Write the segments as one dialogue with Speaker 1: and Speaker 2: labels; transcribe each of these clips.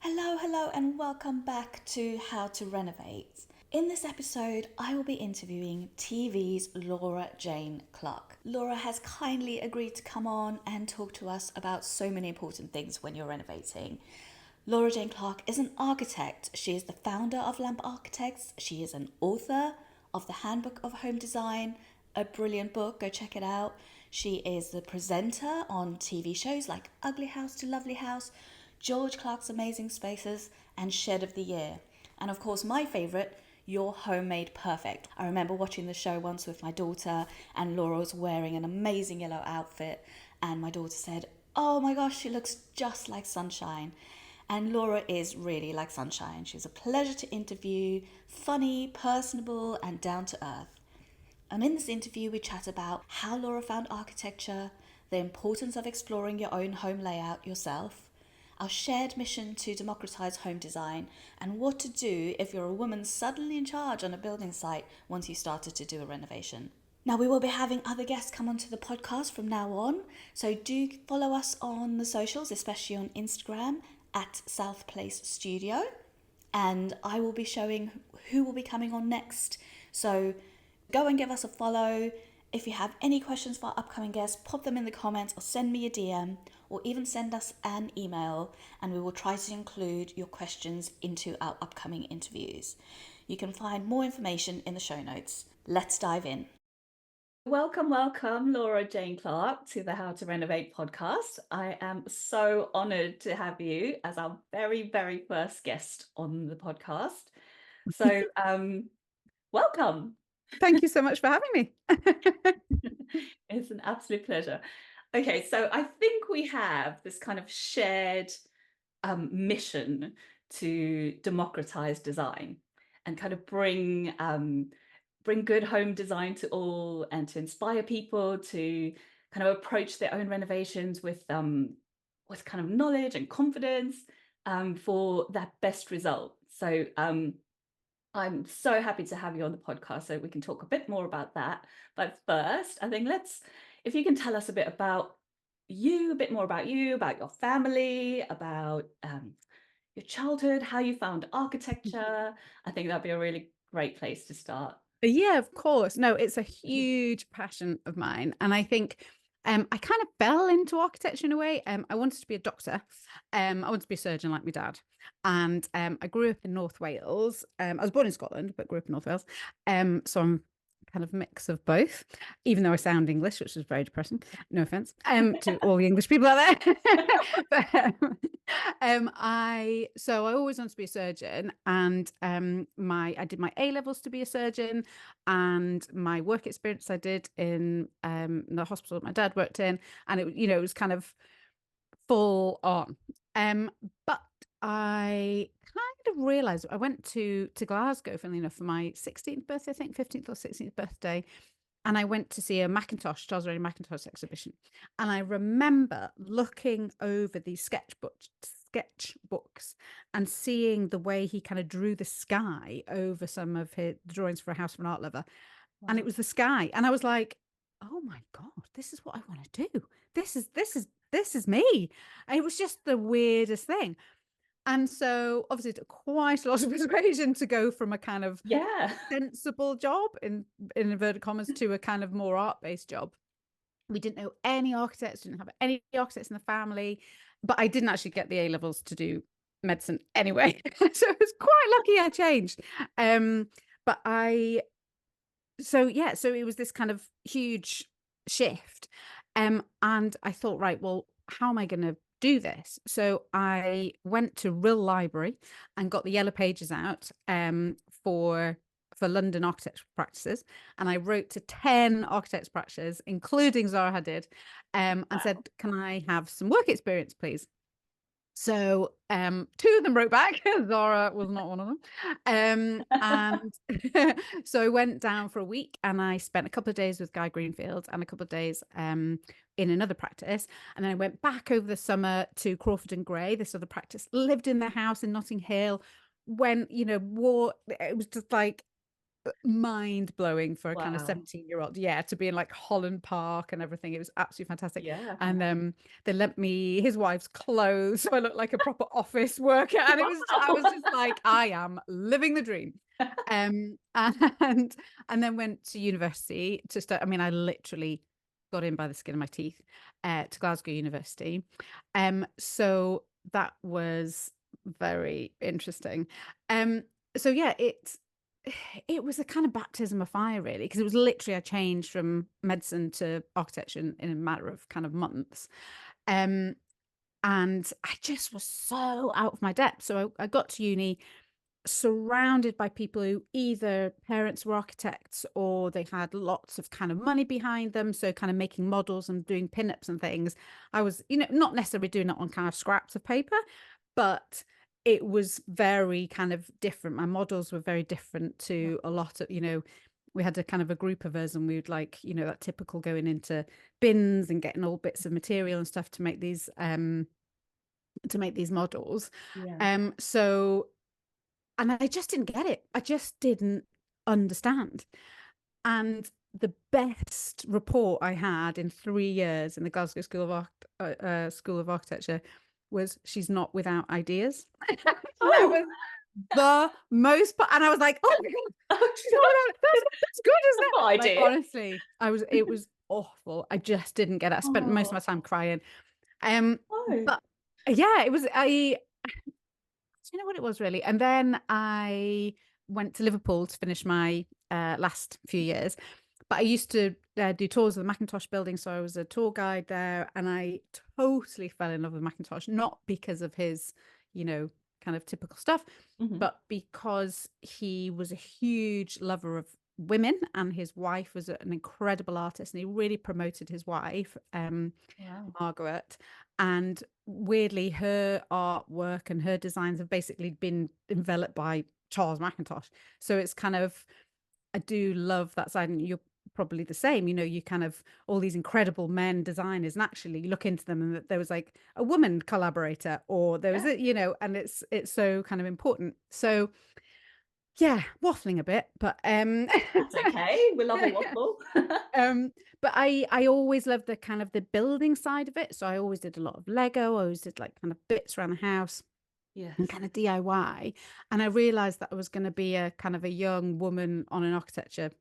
Speaker 1: Hello, hello, and welcome back to How to Renovate. In this episode, I will be interviewing TV's Laura Jane Clarke. Laura has kindly agreed to come on and talk to us about so many important things when you're renovating. Laura Jane Clarke is an architect. She is the founder of Lamp Architects. She is an author of the Handbook of Home Design, a brilliant book. Go check it out. She is the presenter on TV shows like Ugly House to Lovely House, George Clark's Amazing Spaces, and Shed of the Year. And of course, my favourite, Your Homemade Perfect. I remember watching the show once with my daughter, and Laura was wearing an amazing yellow outfit, and my daughter said, "Oh my gosh, she looks just like sunshine." And Laura is really like sunshine. She's a pleasure to interview, funny, personable, and down to earth. And in this interview, we chat about how Laura found architecture, the importance of exploring your own home layout yourself, our shared mission to democratise home design, and what to do if you're a woman suddenly in charge on a building site once you started to do a renovation. Now, we will be having other guests come onto the podcast from now on, so do follow us on the socials, especially on Instagram at South Place Studio, and I will be showing who will be coming on next. So go and give us a follow. If you have any questions for our upcoming guests, pop them in the comments or send me a DM or even send us an email, and we will try to include your questions into our upcoming interviews. You can find more information in the show notes. Let's dive in. Welcome, Laura Jane Clarke, to the How to Renovate podcast. I am so honoured to have you as our very, very first guest on the podcast. So, welcome.
Speaker 2: Thank you so much for having me.
Speaker 1: It's an absolute pleasure. Okay, so I think we have this kind of shared mission to democratize design and kind of bring good home design to all, and to inspire people to kind of approach their own renovations with kind of knowledge and confidence for that best result. So I'm so happy to have you on the podcast so we can talk a bit more about that. But first, I think if you can tell us a bit about you, a bit more about you, about your family, about your childhood, how you found architecture. I think that'd be a really great place to start.
Speaker 2: Yeah, of course. No, it's a huge passion of mine. And I think I kind of fell into architecture in a way. I wanted to be a doctor. I wanted to be a surgeon like my dad. And I grew up in North Wales. I was born in Scotland, but grew up in North Wales. So I'm kind of mix of both, even though I sound English, which is very depressing. No offense to all the English people out there. But, I always wanted to be a surgeon, and I did my A levels to be a surgeon, and my work experience I did in the hospital that my dad worked in, and it was kind of full on. But I kind of realized I went to Glasgow, funnily enough, for my 16th birthday, I think 15th or 16th birthday. And I went to see a Charles Ray Mackintosh exhibition. And I remember looking over these sketchbooks and seeing the way he kind of drew the sky over some of his drawings for A House of an Art Lover.
Speaker 1: Wow.
Speaker 2: And it was the sky. And I was like, oh my God, this is what I want to do. This is me. And it was just the weirdest thing. And so obviously it took quite a lot of persuasion to go from a kind of
Speaker 1: Yeah.
Speaker 2: sensible job in inverted commas to a kind of more art-based job. We didn't know any architects, didn't have any architects in the family, but I didn't actually get the A levels to do medicine anyway. So it was quite lucky I changed. But so it was this kind of huge shift. And I thought, right, well, how am I going to do this? So I went to Rill Library and got the yellow pages out for London architecture practices, and I wrote to 10 architects practices, including Zara Hadid, and said, can I have some work experience, please? So two of them wrote back. Zara was not one of them. And so I went down for a week, and I spent a couple of days with Guy Greenfield and a couple of days in another practice. And then I went back over the summer to Crawford and Gray, this other practice, lived in their house in Notting Hill. When, it was just like mind blowing for a kind of
Speaker 1: Wow.
Speaker 2: 17-year-old. Yeah, to be in like Holland Park and everything. It was absolutely fantastic.
Speaker 1: Yeah.
Speaker 2: And they lent me his wife's clothes, so I looked like a proper office worker. And I was just like, I am living the dream. Um, and then went to university to start. I mean, I literally got in by the skin of my teeth to Glasgow University. So that was very interesting. So yeah, it was a kind of baptism of fire, really, because it was literally a change from medicine to architecture in a matter of kind of months. Um, and I just was so out of my depth. So I got to uni surrounded by people who either parents were architects or they had lots of kind of money behind them. So kind of making models and doing pinups and things. I was, not necessarily doing it on kind of scraps of paper, but it was very kind of different. My models were very different to a lot of, we had a kind of a group of us and we would like, that typical going into bins and getting all bits of material and stuff to make these models.
Speaker 1: Yeah.
Speaker 2: So and I just didn't get it. I just didn't understand. And the best report I had in 3 years in the Glasgow School of Architecture was she's not without ideas. That
Speaker 1: Oh,
Speaker 2: was the most, and I was like, oh my God, she's not without. That's good, isn't
Speaker 1: no
Speaker 2: it? Like
Speaker 1: idea.
Speaker 2: honestly, it was awful. I just didn't get it. I spent most of my
Speaker 1: Oh,
Speaker 2: time crying. Um,
Speaker 1: no.
Speaker 2: but yeah, it was. Do you know what it was really? And then I went to Liverpool to finish my last few years. But I used to do tours of the Macintosh building, so I was a tour guide there, and I totally fell in love with Macintosh, not because of his, kind of typical stuff,
Speaker 1: Mhm.
Speaker 2: but because he was a huge lover of women, and his wife was an incredible artist, and he really promoted his wife,
Speaker 1: Wow.
Speaker 2: Margaret. And weirdly, her artwork and her designs have basically been enveloped by Charles Macintosh. So it's kind of, I do love that side, and you're probably the same. You kind of all these incredible men designers, and actually you look into them, and that there was like a woman collaborator, or there was
Speaker 1: Yeah.
Speaker 2: a, and it's so kind of important. So yeah, waffling a bit, but
Speaker 1: That's okay. We love a waffle.
Speaker 2: um but I always loved the kind of the building side of it. So I always did a lot of Lego. I always did like kind of bits around the house and
Speaker 1: Yes.
Speaker 2: kind of DIY. And I realized that I was going to be a kind of a young woman on an architecture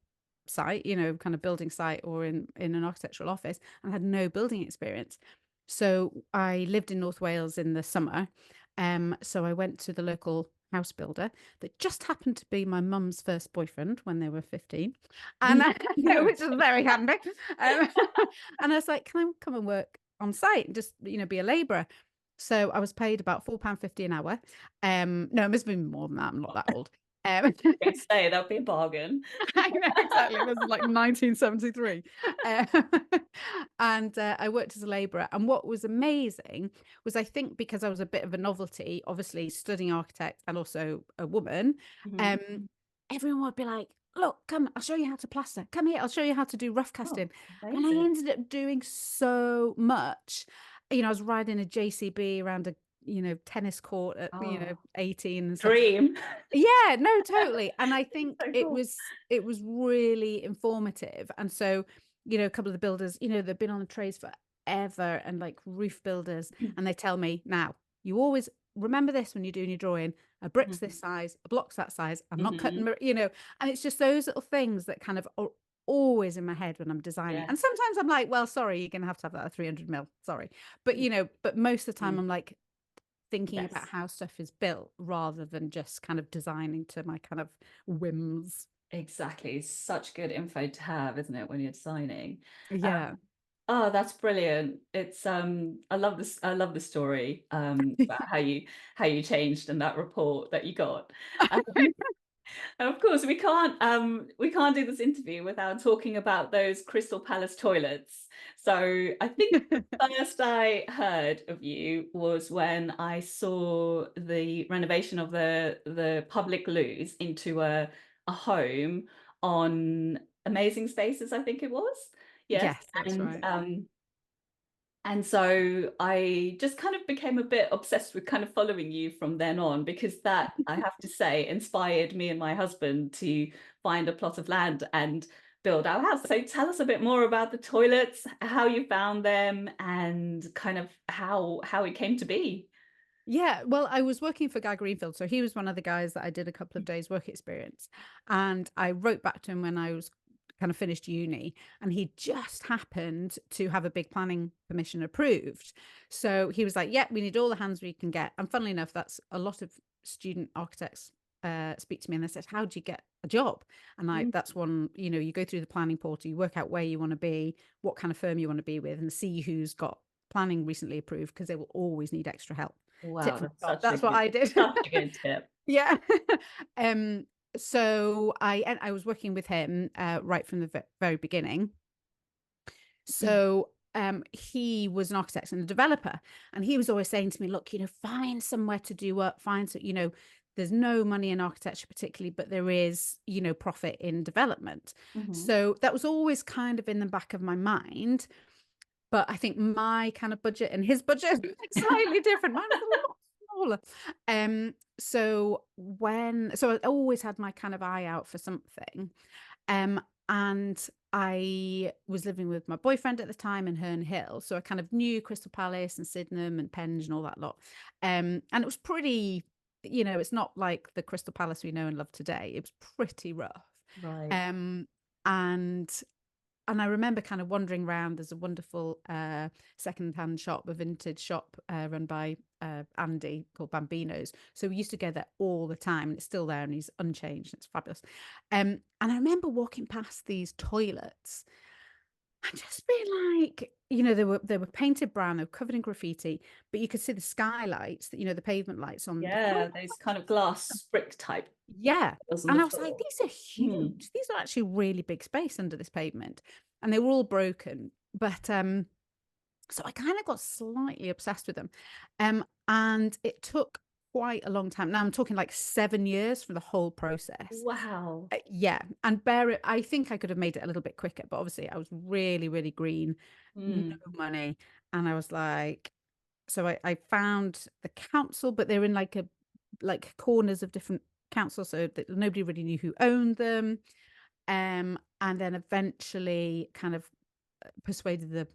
Speaker 2: site, kind of building site or in an architectural office, and had no building experience. So I lived in North Wales in the summer. So I went to the local house builder that just happened to be my mum's first boyfriend when they were 15, and which is very handy. Um, and I was like, can I come and work on site and just be a labourer? So I was paid about £4.50 an hour. No, it must have been more than that. I'm not that old.
Speaker 1: I'd say that'd be a bargain.
Speaker 2: I know exactly. This is like 1973. Um, and I worked as a labourer. And what was amazing was, I think, because I was a bit of a novelty, obviously studying architect and also a woman,
Speaker 1: Mhm.
Speaker 2: um, everyone would be like, look, come, I'll show you how to plaster. Come here, I'll show you how to do rough
Speaker 1: Oh,
Speaker 2: casting. And I
Speaker 1: amazing.
Speaker 2: ended up doing so much. I was riding a JCB around a tennis court at
Speaker 1: Oh,
Speaker 2: 18 and stuff.
Speaker 1: dream.
Speaker 2: Yeah, no, totally. And I think
Speaker 1: So
Speaker 2: it
Speaker 1: cool.
Speaker 2: was it was really informative. And so, a couple of the builders, they've been on the trades forever, and like roof builders, and they tell me, now, you always remember this when you're doing your drawing: a brick's this
Speaker 1: Mhm.
Speaker 2: size, a block's that size. I'm not cutting,
Speaker 1: Mhm.
Speaker 2: and it's just those little things that kind of are always in my head when I'm designing. And
Speaker 1: Yes.
Speaker 2: sometimes I'm like, well, sorry, you're gonna have to have that at 300 mil. Sorry. But but most of the time
Speaker 1: Mhm.
Speaker 2: I'm like thinking about
Speaker 1: Yes.
Speaker 2: how stuff is built rather than just kind of designing to my kind of whims.
Speaker 1: Exactly. Such good info to have, isn't it, when you're designing?
Speaker 2: Yeah.
Speaker 1: Oh, that's brilliant. It's I love this, I love the story about how you changed and that report that you got. Um, and of course we can't do this interview without talking about those Crystal Palace toilets. So I think the first I heard of you was when I saw the renovation of the public loos into a home on Amazing Spaces, I think it was. Yes.
Speaker 2: Yes, that's
Speaker 1: And
Speaker 2: right.
Speaker 1: And so I just kind of became a bit obsessed with kind of following you from then on, because that, I have to say, inspired me and my husband to find a plot of land and build our house. So tell us a bit more about the toilets, how you found them, and kind of how it came to be.
Speaker 2: Yeah, well, I was working for Guy Greenfield, so he was one of the guys that I did a couple of days work experience, and I wrote back to him when I was kind of finished uni, and he just happened to have a big planning permission approved. So he was like, "Yeah, we need all the hands we can get." And funnily enough, that's a lot of student architects speak to me and they said, "How do you get a job?" And
Speaker 1: Mm.
Speaker 2: that's one, you go through the planning portal, you work out where you want to be, what kind of firm you want to be with, and see who's got planning recently approved, because they will always need extra help. Tip
Speaker 1: Wow,
Speaker 2: from
Speaker 1: that's
Speaker 2: the top.
Speaker 1: such a
Speaker 2: That's what
Speaker 1: good,
Speaker 2: I did.
Speaker 1: such a good tip.
Speaker 2: Yeah. um so I was working with him right from the very beginning.
Speaker 1: Mm.
Speaker 2: So he was an architect and a developer, and he was always saying to me, look, find somewhere to do work, find so, there's no money in architecture particularly, but there is, profit in development.
Speaker 1: Mhm.
Speaker 2: So that was always kind of in the back of my mind. But I think my kind of budget and his budget is slightly different. Mine was a lot smaller. So I always had my kind of eye out for something. Um, and I was living with my boyfriend at the time in Herne Hill. So I kind of knew Crystal Palace and Sydenham and Penge and all that lot. And it was pretty, it's not like the Crystal Palace we know and love today. It was pretty rough.
Speaker 1: Right.
Speaker 2: Um, and I remember kind of wandering around. There's a wonderful second-hand shop, a vintage shop run by Andy called Bambino's. So we used to go there all the time, and it's still there, and he's unchanged. It's fabulous. And I remember walking past these toilets and just being like, they were painted brown, they were covered in graffiti, but you could see the skylights, that the pavement lights on the floor.
Speaker 1: Yeah, those kind of glass brick type
Speaker 2: Yeah.
Speaker 1: was on
Speaker 2: And
Speaker 1: the
Speaker 2: I was like,
Speaker 1: floor.
Speaker 2: these are
Speaker 1: Mm.
Speaker 2: huge. These are actually really big space under this pavement. And they were all broken. But so I kind of got slightly obsessed with them. And it took quite a long time. Now I'm talking like 7 years for the whole process.
Speaker 1: Wow.
Speaker 2: Yeah. And bear it, I think I could have made it a little bit quicker, but obviously I was really, really green, no
Speaker 1: Mm.
Speaker 2: money. And I was like, so I found the council, but they're in like corners of different councils, so that nobody really knew who owned them. And then eventually kind of persuaded the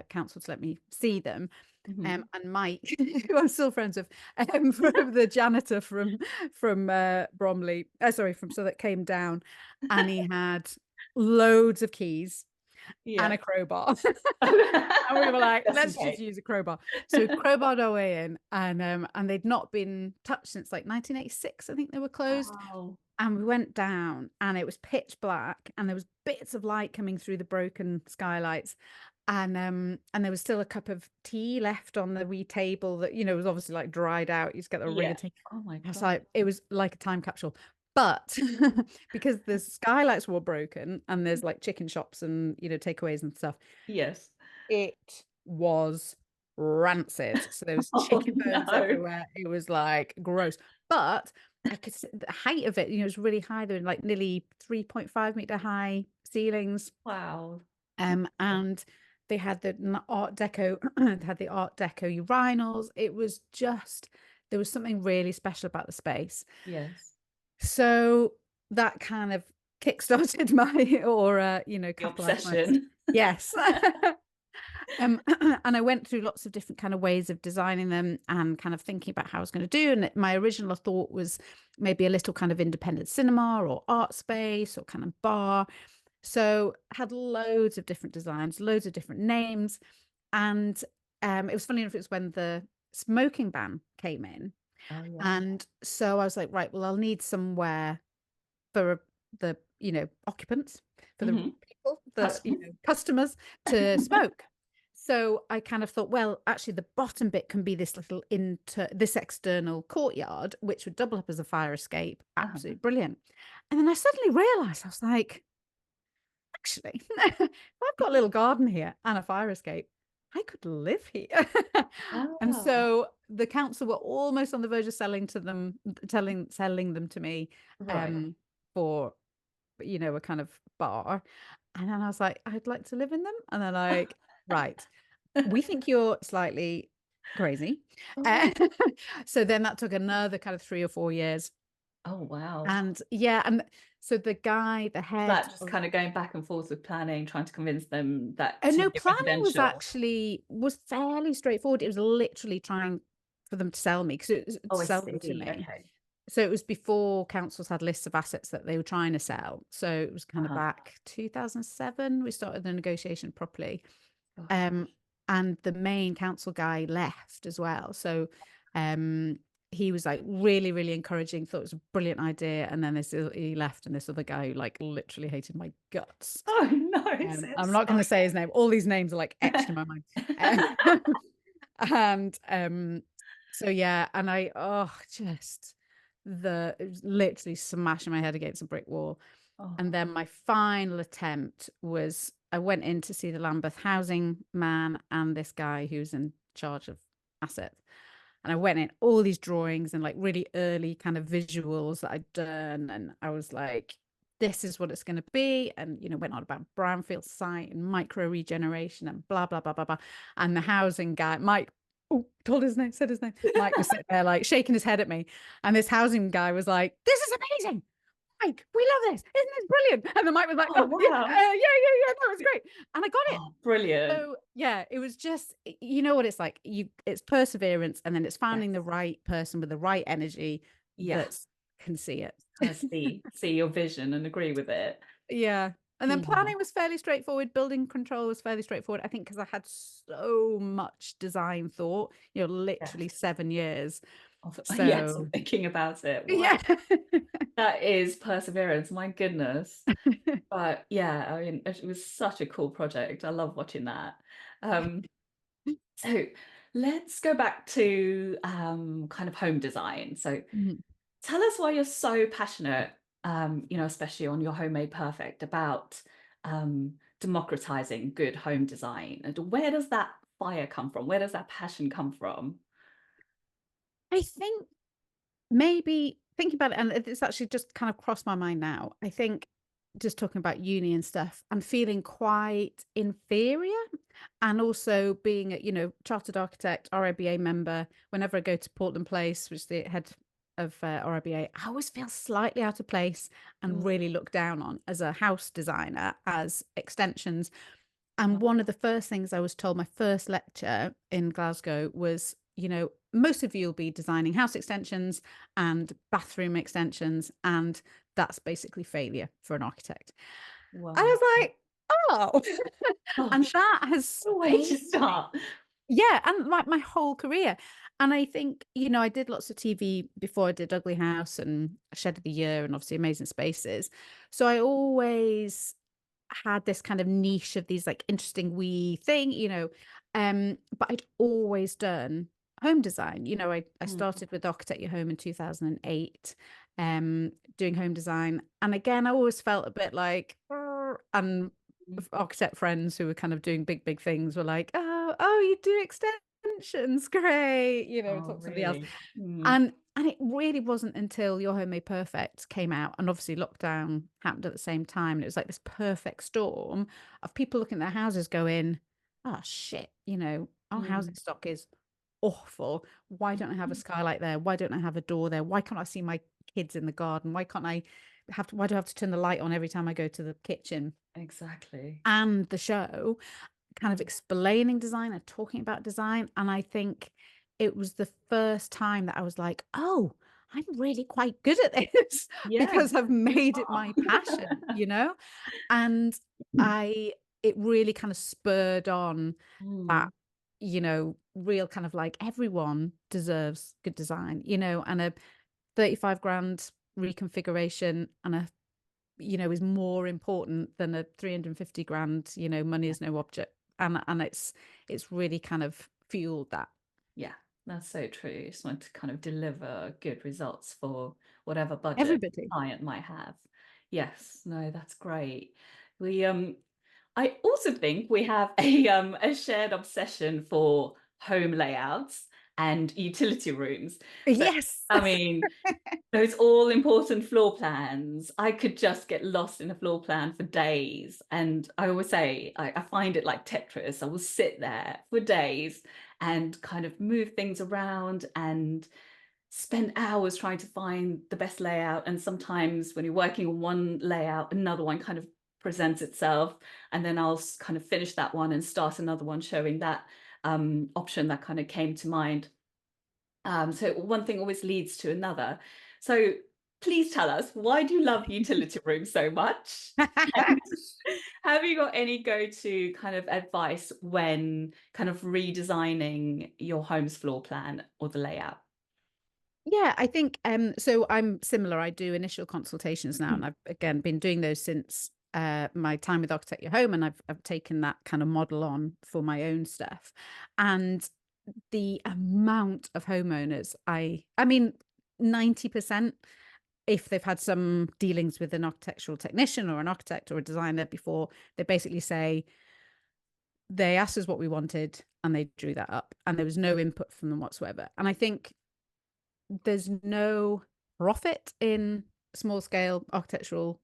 Speaker 2: council to let me see them.
Speaker 1: Mhm.
Speaker 2: And Mike, who I'm still friends with, from the janitor from Bromley, sorry, from so that came down, and he had loads of keys and
Speaker 1: Yeah.
Speaker 2: a crowbar. And we were like,
Speaker 1: Just in
Speaker 2: let's just
Speaker 1: case.
Speaker 2: use a crowbar. So we crowbarred our way in, and they'd not been touched since like 1986, I think they were closed.
Speaker 1: Wow.
Speaker 2: And we went down, and it was pitch black, and there was bits of light coming through the broken skylights. And there was still a cup of tea left on the wee table that, was obviously like dried out. You just get the ring
Speaker 1: Yeah.
Speaker 2: of tea.
Speaker 1: Oh my
Speaker 2: I was
Speaker 1: God.
Speaker 2: like, it was like a time capsule. But because the skylights were broken and there's like chicken shops and, takeaways and stuff,
Speaker 1: Yes.
Speaker 2: it was rancid. So there was
Speaker 1: Oh
Speaker 2: chicken bones
Speaker 1: no.
Speaker 2: everywhere. It was like gross. But I could see the height of it, it was really high. There were like nearly 3.5 meter high ceilings.
Speaker 1: Wow.
Speaker 2: And they had the Art Deco, they had the Art Deco urinals. It was just, there was something really special about the space.
Speaker 1: Yes.
Speaker 2: So that kind of kickstarted my, or
Speaker 1: The
Speaker 2: catalyzed my,
Speaker 1: obsession.
Speaker 2: yes. And I went through lots of different kind of ways of designing them and kind of thinking about how I was going to do. And my original thought was maybe a little kind of independent cinema or art space or kind of bar. So had loads of different designs, loads of different names. And it was funny enough, it was when the smoking ban came in.
Speaker 1: Oh yeah.
Speaker 2: And so I was like, right, well, I'll need somewhere for the, occupants, for the
Speaker 1: Hmm.
Speaker 2: people, the,
Speaker 1: Customers.
Speaker 2: customers to smoke. So I kind of thought, well, actually the bottom bit can be this little this external courtyard, which would double up as a fire escape.
Speaker 1: Uh-huh.
Speaker 2: Absolutely brilliant. And then I suddenly realized, I was like, actually, if I've got a little garden here and a fire escape, I could live here. And
Speaker 1: Ah,
Speaker 2: so the council were almost on the verge of selling them to me
Speaker 1: right.
Speaker 2: for, a kind of bar. And then I was like, I'd like to live in them. And then like, right. we think you're slightly crazy. Uh,
Speaker 1: Oh,
Speaker 2: so then that took another kind of 3 or 4 years.
Speaker 1: oh wow.
Speaker 2: And yeah, and so the guy, the
Speaker 1: Is
Speaker 2: head
Speaker 1: that just
Speaker 2: of
Speaker 1: kind of going back and forth with planning, trying to convince them that to
Speaker 2: no,
Speaker 1: be
Speaker 2: planning
Speaker 1: residential?
Speaker 2: was fairly straightforward. It was literally trying for them to sell me, because it was
Speaker 1: Oh,
Speaker 2: to
Speaker 1: I
Speaker 2: sell them to
Speaker 1: see.
Speaker 2: me.
Speaker 1: Okay.
Speaker 2: So it was before councils had lists of assets that they were trying to sell. So it was kind of
Speaker 1: Uh-huh.
Speaker 2: back 2007 we started the negotiation properly.
Speaker 1: Gosh.
Speaker 2: Um, and the main council guy left as well. So um, he was like really, really encouraging, thought it was a brilliant idea. And then he left, and this other guy like literally hated my guts.
Speaker 1: Oh no, so
Speaker 2: I'm not going to say his name. All these names are like etched in my mind. Um, and so yeah, and I just it was literally smashing my head against a brick wall. And
Speaker 1: Oh,
Speaker 2: then my final attempt was I went in to see the Lambeth housing man and this guy who's in charge of assets. And I went in all these drawings and like really early kind of visuals that I'd done. And I was like, this is what it's going to be. And, went on about brownfield site and micro regeneration and blah, blah, blah, blah, blah. And the housing guy, Mike, said his name. Mike was sitting there like shaking his head at me. And this housing guy was like, this is amazing. Mike, we love this. Isn't this brilliant? And the Mike was like,
Speaker 1: oh
Speaker 2: oh, yeah,
Speaker 1: wow.
Speaker 2: yeah, yeah, that was great. And I got it.
Speaker 1: Oh, brilliant.
Speaker 2: So yeah, it was just, you know what it's like. It's perseverance, and then it's finding the
Speaker 1: Yes.
Speaker 2: right person with the right energy
Speaker 1: Yeah.
Speaker 2: that can see it.
Speaker 1: Kind of see your vision and agree with it.
Speaker 2: Yeah. And then
Speaker 1: Yeah.
Speaker 2: planning was fairly straightforward. Building control was fairly straightforward. I think because I had so much design thought, literally
Speaker 1: Yes.
Speaker 2: 7 years.
Speaker 1: Yes,
Speaker 2: So
Speaker 1: thinking about it. Wow.
Speaker 2: yeah.
Speaker 1: That is perseverance. My goodness. But yeah, I mean, it was such a cool project. I love watching that. Um, so let's go back to kind of home design. So
Speaker 2: Mhm.
Speaker 1: tell us why you're so passionate, especially on your Homemade Perfect, about democratizing good home design. And where does that fire come from? Where does that passion come from?
Speaker 2: I think maybe thinking about it, and it's actually just kind of crossed my mind now. I think just talking about uni and stuff, I'm feeling quite inferior. And also being a, chartered architect, RIBA member, whenever I go to Portland Place, which is the head of RIBA, I always feel slightly out of place and
Speaker 1: Mm,
Speaker 2: really looked down on as a house designer, as extensions. And one of the first things I was told, my first lecture in Glasgow was, most of you will be designing house extensions and bathroom extensions, and that's basically failure for an architect. I
Speaker 1: wow.
Speaker 2: was like, oh, and
Speaker 1: Gosh,
Speaker 2: that has
Speaker 1: what a way to
Speaker 2: pained me.
Speaker 1: start.
Speaker 2: Yeah, and like my whole career. And I think, I did lots of TV before I did Ugly House and Shed of the Year and obviously Amazing Spaces. So I always had this kind of niche of these like interesting wee thing, but I'd always done home design. I
Speaker 1: Mm,
Speaker 2: started with Architect Your Home in 2008, doing home design. And again, I always felt a bit like, and
Speaker 1: mm,
Speaker 2: architect friends who were kind of doing big, big things were like, oh, you do extensions, great,
Speaker 1: oh,
Speaker 2: talk to somebody else.
Speaker 1: really? Mm,
Speaker 2: And it really wasn't until Your Home Made Perfect came out, and obviously lockdown happened at the same time. And it was like this perfect storm of people looking at their houses going, oh shit, our housing
Speaker 1: mm,
Speaker 2: stock is awful. Why don't I have a skylight there? Why don't I have a door there? Why can't I see my kids in the garden? Why do I have to turn the light on every time I go to the kitchen?
Speaker 1: exactly.
Speaker 2: And the show kind of explaining design and talking about design. And I think it was the first time that I was like, oh, I'm really quite good at this
Speaker 1: Yes,
Speaker 2: because I've
Speaker 1: you
Speaker 2: made it my passion,
Speaker 1: are.
Speaker 2: And it really kind of spurred on that,
Speaker 1: Mm,
Speaker 2: real kind of like everyone deserves good design, and a 35 grand reconfiguration and is more important than a 350 grand, money
Speaker 1: yeah,
Speaker 2: is no object. And it's really kind of fueled that.
Speaker 1: yeah, that's so true. Just want to kind of deliver good results for whatever budget
Speaker 2: Everybody.
Speaker 1: client might have. Yes, no, that's great. We I also think we have a shared obsession for home layouts and utility rooms. So,
Speaker 2: Yes.
Speaker 1: I mean, those all important floor plans, I could just get lost in a floor plan for days. And I always say, I find it like Tetris. I will sit there for days and kind of move things around and spend hours trying to find the best layout. And sometimes when you're working on one layout, another one kind of presents itself. And then I'll kind of finish that one and start another one showing that option that kind of came to mind. So one thing always leads to another. So please tell us, why do you love utility rooms so much? And have you got any go-to kind of advice when kind of redesigning your home's floor plan or the layout?
Speaker 2: Yeah, I think so I'm similar. I do initial consultations now, and I've again been doing those since my time with Architect Your Home, and I've taken that kind of model on for my own stuff. And the amount of homeowners I mean 90%, if they've had some dealings with an architectural technician or an architect or a designer before, they basically say they asked us what we wanted and they drew that up, and there was no input from them whatsoever. And I think there's no profit in small scale architectural,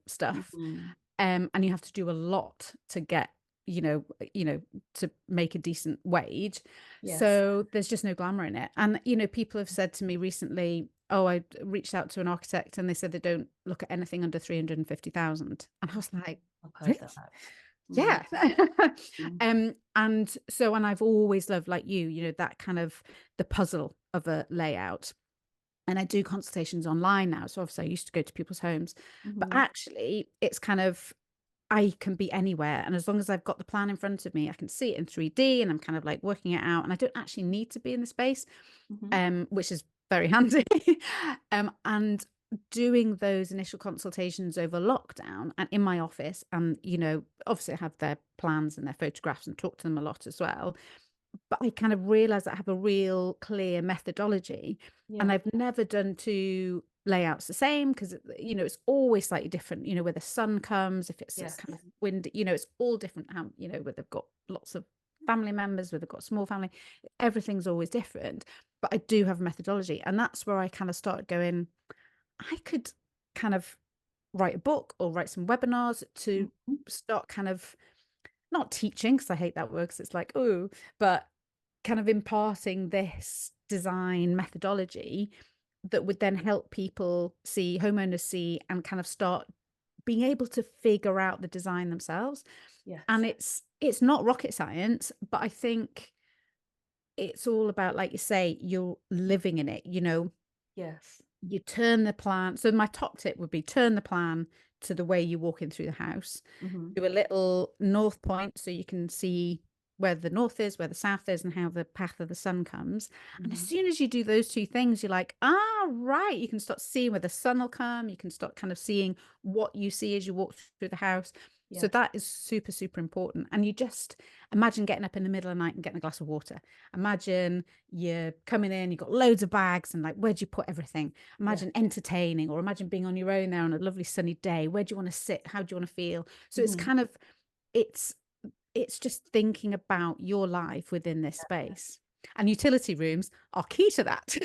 Speaker 2: stuff.
Speaker 1: Mhm.
Speaker 2: And you have to do a lot to get, to make a decent wage.
Speaker 1: Yes.
Speaker 2: So there's just no glamour in it. And, people have said to me recently, oh, I reached out to an architect and they said they don't look at anything under 350,000. And I was like,
Speaker 1: I've heard
Speaker 2: really?
Speaker 1: that. Mm,
Speaker 2: Yeah.
Speaker 1: mm,
Speaker 2: And so, and I've always loved, like that kind of the puzzle of a layout. And I do consultations online now. So obviously I used to go to people's homes, but
Speaker 1: mhm,
Speaker 2: actually it's kind of, I can be anywhere. And as long as I've got the plan in front of me, I can see it in 3D and I'm kind of like working it out. And I don't actually need to be in the space,
Speaker 1: mhm.
Speaker 2: which is very handy. And doing those initial consultations over lockdown and in my office, and obviously I have their plans and their photographs and talk to them a lot as well, but I kind of realized I have a real clear methodology, and
Speaker 1: Yeah.
Speaker 2: I've never done two layouts the same because it's always slightly different, where the sun comes, if it's
Speaker 1: Yes.
Speaker 2: kind of windy, it's all different, how where they've got lots of family members, where they've got small family, everything's always different. But I do have a methodology, and that's where I kind of started going, I could kind of write a book or write some webinars to
Speaker 1: Mhm.
Speaker 2: start kind of not teaching, because I hate that word, because it's like, oh, but kind of imparting this design methodology that would then help people see, homeowners see, and kind of start being able to figure out the design themselves. And
Speaker 1: Yes.
Speaker 2: it's not rocket science, but I think it's all about, like you say, you're living in it,
Speaker 1: Yes.
Speaker 2: you turn the plan. So my top tip would be turn the plan to the way you walk in through the house.
Speaker 1: Mhm.
Speaker 2: Do a little north point so you can see where the north is, where the south is, and how the path of the sun comes. And as
Speaker 1: Mhm.
Speaker 2: soon as you do those two things, you're like, ah, right. You can start seeing where the sun will come. You can start kind of seeing what you see as you walk through the house. So
Speaker 1: Yes.
Speaker 2: that is super, super important. And you just imagine getting up in the middle of the night and getting a glass of water. Imagine you're coming in, you've got loads of bags, and like, where do you put everything?
Speaker 1: Yeah.
Speaker 2: Imagine entertaining, or imagine being on your own there on a lovely sunny day. Where do you want to sit? How do you want to feel? So it's
Speaker 1: Mhm.
Speaker 2: kind of, it's it's just thinking about your life within this space. And utility rooms are key to that.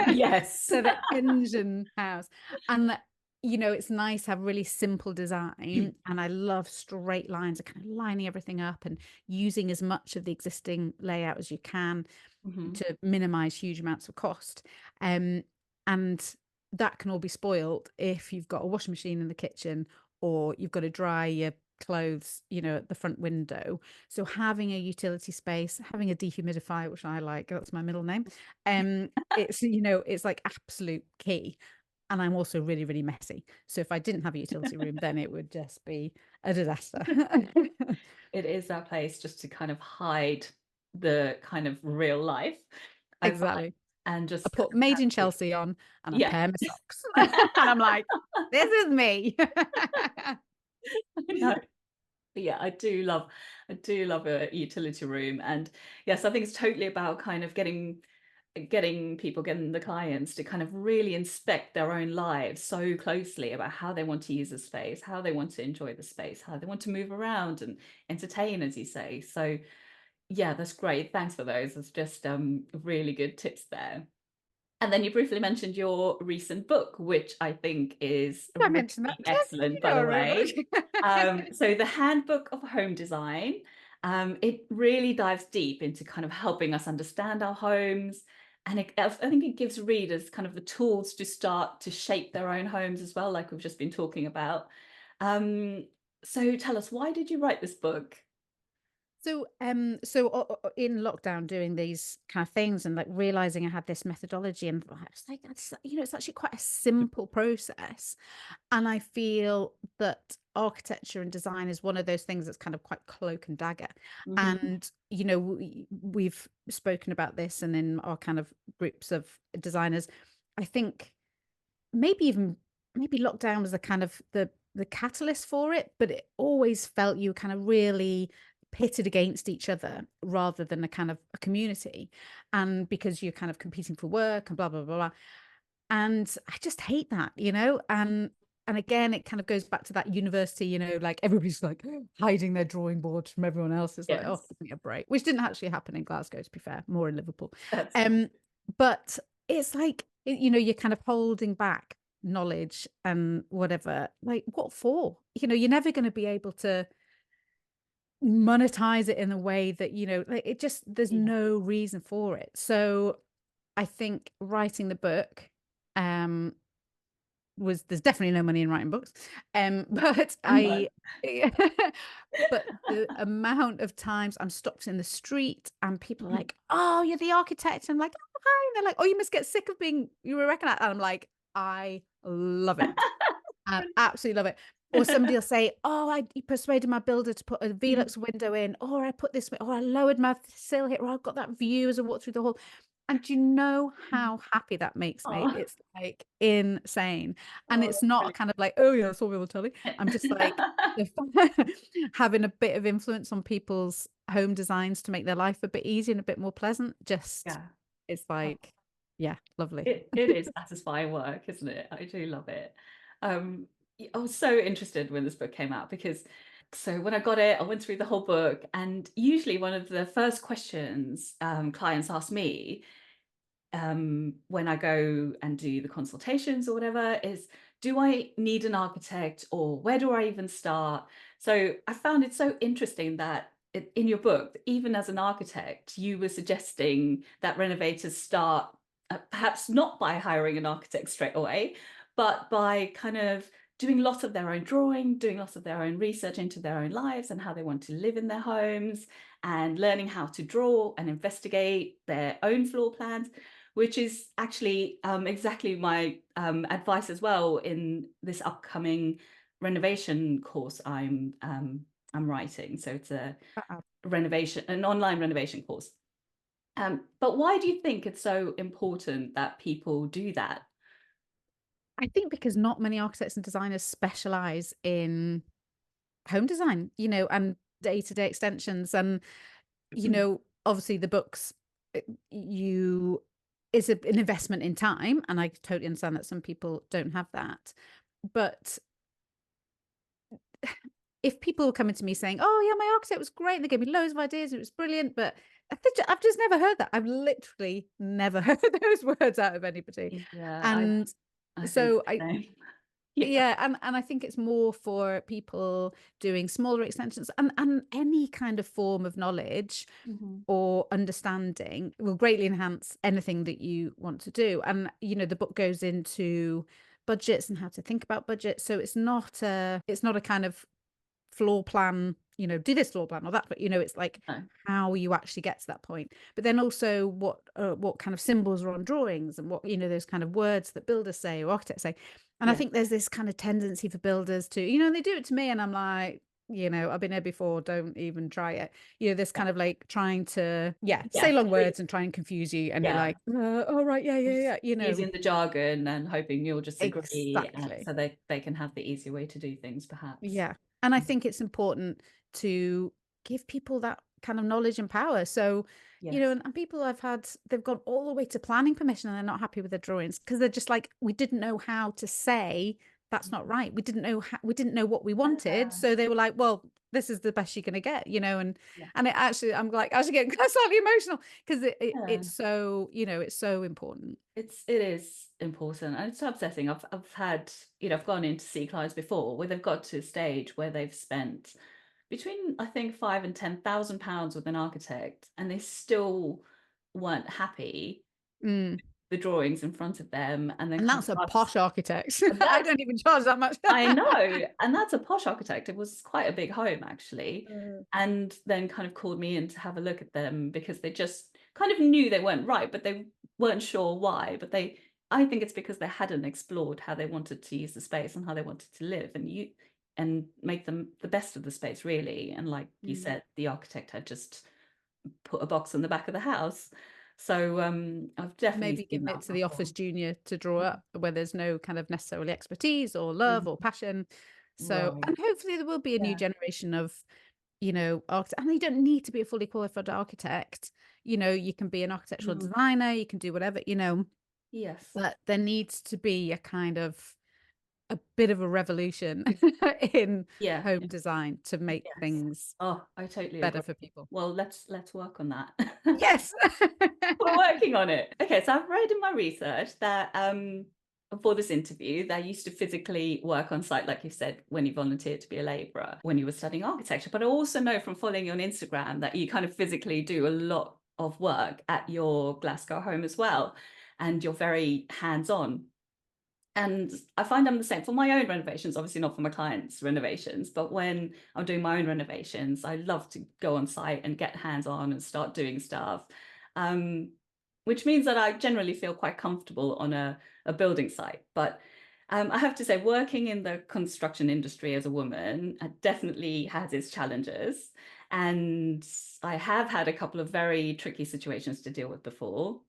Speaker 1: Yes.
Speaker 2: So the engine house. And it's nice to have really simple design. And I love straight lines of kind of lining everything up and using as much of the existing layout as you can
Speaker 1: Mhm.
Speaker 2: to minimize huge amounts of cost. And that can all be spoiled if you've got a washing machine in the kitchen, or you've got to dry your clothes, at the front window. So having a utility space, having a dehumidifier, which I like, that's my middle name. It's like absolute key. And I'm also really, really messy. So if I didn't have a utility room, then it would just be a disaster.
Speaker 1: It is that place just to kind of hide the kind of real life, I find,
Speaker 2: Exactly.
Speaker 1: and
Speaker 2: I
Speaker 1: just kind
Speaker 2: put
Speaker 1: of
Speaker 2: Made
Speaker 1: have
Speaker 2: in
Speaker 1: the
Speaker 2: Chelsea on and a
Speaker 1: yeah.
Speaker 2: pair of socks. And I'm like, this is me.
Speaker 1: I know. But yeah, I do love a utility room. And yes, I think it's totally about kind of getting the clients to kind of really inspect their own lives so closely about how they want to use the space, how they want to enjoy the space, how they want to move around and entertain, as you say. So Yeah, that's great. Thanks for those. It's just really good tips there. And then you briefly mentioned your recent book, which I think is
Speaker 2: I
Speaker 1: really
Speaker 2: mentioned that.
Speaker 1: excellent,
Speaker 2: You
Speaker 1: by
Speaker 2: know
Speaker 1: the
Speaker 2: her very
Speaker 1: way.
Speaker 2: much.
Speaker 1: So the Handbook of Home Design, it really dives deep into kind of helping us understand our homes. And I think it gives readers kind of the tools to start to shape their own homes as well, like we've just been talking about. Um, so tell us, why did you write this book?
Speaker 2: In lockdown, doing these kind of things and like realizing I had this methodology, and I was like, it's actually quite a simple process. And I feel that architecture and design is one of those things that's kind of quite cloak and dagger.
Speaker 1: Hmm.
Speaker 2: And, we've spoken about this and in our kind of groups of designers, I think maybe lockdown was the kind of the catalyst for it, but it always felt you kind of really pitted against each other rather than a kind of a community. And because you're kind of competing for work and blah blah blah blah. And I just hate that, and again, it kind of goes back to that university, like everybody's like hiding their drawing board from everyone else. It's like, oh,
Speaker 1: Yes,
Speaker 2: give me a break, which didn't actually happen in Glasgow, to be fair, more in Liverpool.
Speaker 1: that's right.
Speaker 2: Um, but it's like, you're kind of holding back knowledge and whatever. Like, what for? You're never going to be able to monetize it in a way that, like it just, there's
Speaker 1: Yeah.
Speaker 2: no reason for it. So I think writing the book, um, there's definitely no money in writing books. But
Speaker 1: No.
Speaker 2: I but the amount of times I'm stopped in the street and people are like, "Oh, you're the architect." I'm like, "Oh, hi." And they're like, "Oh, you must get sick of being you were recognized." And I'm like, I love it. I absolutely love it. Or somebody will say, "Oh, I persuaded my builder to put a Velux window in, or I put this, or I lowered my sill here, or I've got that view as I walk through the hall." And do you know how happy that makes me?
Speaker 1: Oh,
Speaker 2: It's like insane. And
Speaker 1: oh,
Speaker 2: it's
Speaker 1: that's
Speaker 2: not
Speaker 1: brilliant.
Speaker 2: kind of like, oh yeah, that's what we will tell you. I'm just like having a bit of influence on people's home designs to make their life a bit easier and a bit more pleasant. Just
Speaker 1: Yeah.
Speaker 2: it's
Speaker 1: Oh,
Speaker 2: like, yeah, lovely.
Speaker 1: it is satisfying work, isn't it? I do love it. I was so interested when this book came out because so when I got it, I went through the whole book, and usually one of the first questions clients ask me when I go and do the consultations or whatever is, do I need an architect, or where do I even start? So I found it so interesting that in your book, even as an architect, you were suggesting that renovators start perhaps not by hiring an architect straight away, but by kind of doing lots of their own drawing, doing lots of their own research into their own lives and how they want to live in their homes, and learning how to draw and investigate their own floor plans, which is actually exactly my advice as well in this upcoming renovation course I'm writing. So it's a renovation, an online renovation course. But why do you think it's so important that people do that?
Speaker 2: I think because not many architects and designers specialize in home design, and day-to-day extensions. And, obviously the books, you is an investment in time. And I totally understand that some people don't have that. But if people are coming to me saying, "Oh yeah, my architect was great, and they gave me loads of ideas, it was brilliant," but I've just never heard that. I've literally never heard those words out of anybody.
Speaker 1: Yeah,
Speaker 2: And
Speaker 1: I think
Speaker 2: so
Speaker 1: the same. Yeah,
Speaker 2: yeah, and I think it's more for people doing smaller extensions, and any kind of form of knowledge
Speaker 1: hmm,
Speaker 2: or understanding will greatly enhance anything that you want to do. And the book goes into budgets and how to think about budgets. So it's not a kind of floor plan, do this floor plan or that, but it's like
Speaker 1: no,
Speaker 2: how you actually get to that point. But then also what kind of symbols are on drawings, and what those kind of words that builders say or architects say. And I
Speaker 1: yeah,
Speaker 2: think there's this kind of tendency for builders to, they do it to me, and I'm like, I've been there before, don't even try it. This
Speaker 1: yeah,
Speaker 2: kind of like trying to, say
Speaker 1: yeah,
Speaker 2: long words and try and confuse you, and you're
Speaker 1: yeah.
Speaker 2: like, oh right, yeah, yeah,
Speaker 1: Just
Speaker 2: yeah,
Speaker 1: using the jargon and hoping you'll just agree,
Speaker 2: exactly.
Speaker 1: so they can have the easier way to do things, perhaps.
Speaker 2: Yeah. And I think it's important to give people that kind of knowledge and power. So,
Speaker 1: Yes.
Speaker 2: and people they've gone all the way to planning permission and they're not happy with their drawings because they're just like, we didn't know how to say that's not right. We didn't know what we wanted.
Speaker 1: Yeah.
Speaker 2: So they were like, well, this is the best you're going to get, and
Speaker 1: Yeah.
Speaker 2: it actually, I'm like actually getting slightly emotional because
Speaker 1: Yeah.
Speaker 2: it's so, it's so important.
Speaker 1: It is important, and it's upsetting. I've had, I've gone in to see clients before where they've got to a stage where they've spent between, I think, £5,000 and £10,000 with an architect, and they still weren't happy
Speaker 2: Mm.
Speaker 1: the drawings in front of them, and then
Speaker 2: And
Speaker 1: kind
Speaker 2: that's
Speaker 1: of
Speaker 2: a
Speaker 1: asked.
Speaker 2: posh architect. I
Speaker 1: That's
Speaker 2: don't even charge that much.
Speaker 1: I know, and that's a posh architect. It was quite a big home actually,
Speaker 2: Uh,
Speaker 1: and then kind of called me in to have a look at them because they just kind of knew they weren't right, but they weren't sure why. But I think it's because they hadn't explored how they wanted to use the space and how they wanted to live, and make them the best of the space really. And like you
Speaker 2: mm.
Speaker 1: said, the architect had just put a box on the back of the house. So I've definitely
Speaker 2: Maybe
Speaker 1: seen
Speaker 2: giving it
Speaker 1: that
Speaker 2: to the
Speaker 1: before.
Speaker 2: office junior to draw up where there's no kind of necessarily expertise or love or
Speaker 1: Mhm.
Speaker 2: passion. So,
Speaker 1: Right.
Speaker 2: and hopefully there will be a new
Speaker 1: Yeah.
Speaker 2: generation of, architect, and you don't need to be a fully qualified architect. You can be an architectural
Speaker 1: Mhm.
Speaker 2: designer, you can do whatever,
Speaker 1: Yes.
Speaker 2: but there needs to be a bit of a revolution in
Speaker 1: Yeah.
Speaker 2: home design to make
Speaker 1: Yes.
Speaker 2: things
Speaker 1: Oh, I totally
Speaker 2: better
Speaker 1: agree.
Speaker 2: for people.
Speaker 1: Well, let's work on that.
Speaker 2: Yes.
Speaker 1: We're working on it. Okay, so I've read in my research that for this interview, they used to physically work on site, like you said, when you volunteered to be a labourer when you were studying architecture. But I also know from following you on Instagram that you kind of physically do a lot of work at your Glasgow home as well, and you're very hands-on. And I find I'm the same for my own renovations, obviously not for my clients' renovations, but when I'm doing my own renovations, I love to go on site and get hands on and start doing stuff, um, which means that I generally feel quite comfortable on a building site. But I have to say, working in the construction industry as a woman definitely has its challenges. And I have had a couple of very tricky situations to deal with before,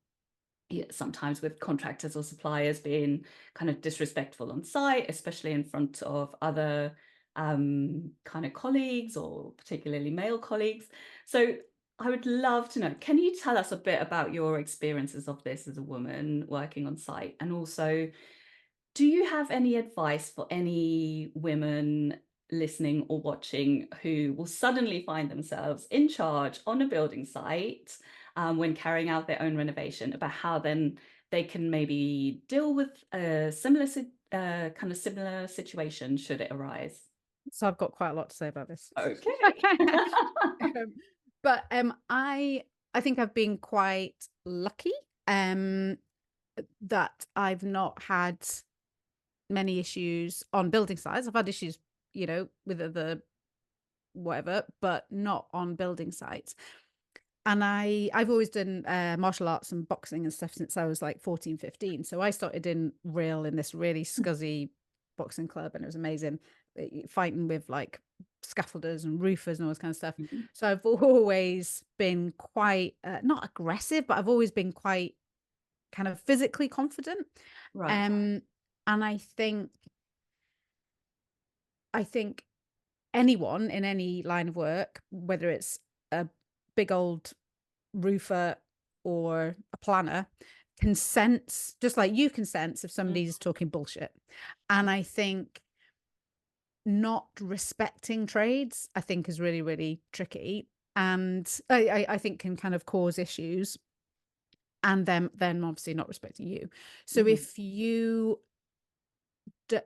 Speaker 1: sometimes with contractors or suppliers being kind of disrespectful on site, especially in front of other kind of colleagues or particularly male colleagues. So I would love to know, can you tell us a bit about your experiences of this as a woman working on site? And also, do you have any advice for any women listening or watching who will suddenly find themselves in charge on a building site when carrying out their own renovation, about how then they can maybe deal with a similar situation should it arise?
Speaker 2: So I've got quite a lot to say about this.
Speaker 1: Okay.
Speaker 2: Um, but I think I've been quite lucky that I've not had many issues on building sites. I've had issues, with other whatever, but not on building sites. And I've always done martial arts and boxing and stuff since I was like 14, 15. So I started in this really scuzzy boxing club, and it was amazing, fighting with like scaffolders and roofers and all this kind of stuff.
Speaker 1: Mhm.
Speaker 2: So I've always been quite not aggressive, but I've always been quite kind of physically confident.
Speaker 1: Right.
Speaker 2: And I think anyone in any line of work, whether it's a big old roofer or a planner, can sense, just like you can sense, if
Speaker 1: Mhm.
Speaker 2: somebody's talking bullshit. And I think not respecting trades, I think, is really, really tricky. And I think can kind of cause issues. And then obviously not respecting you. So
Speaker 1: Mhm.
Speaker 2: if you d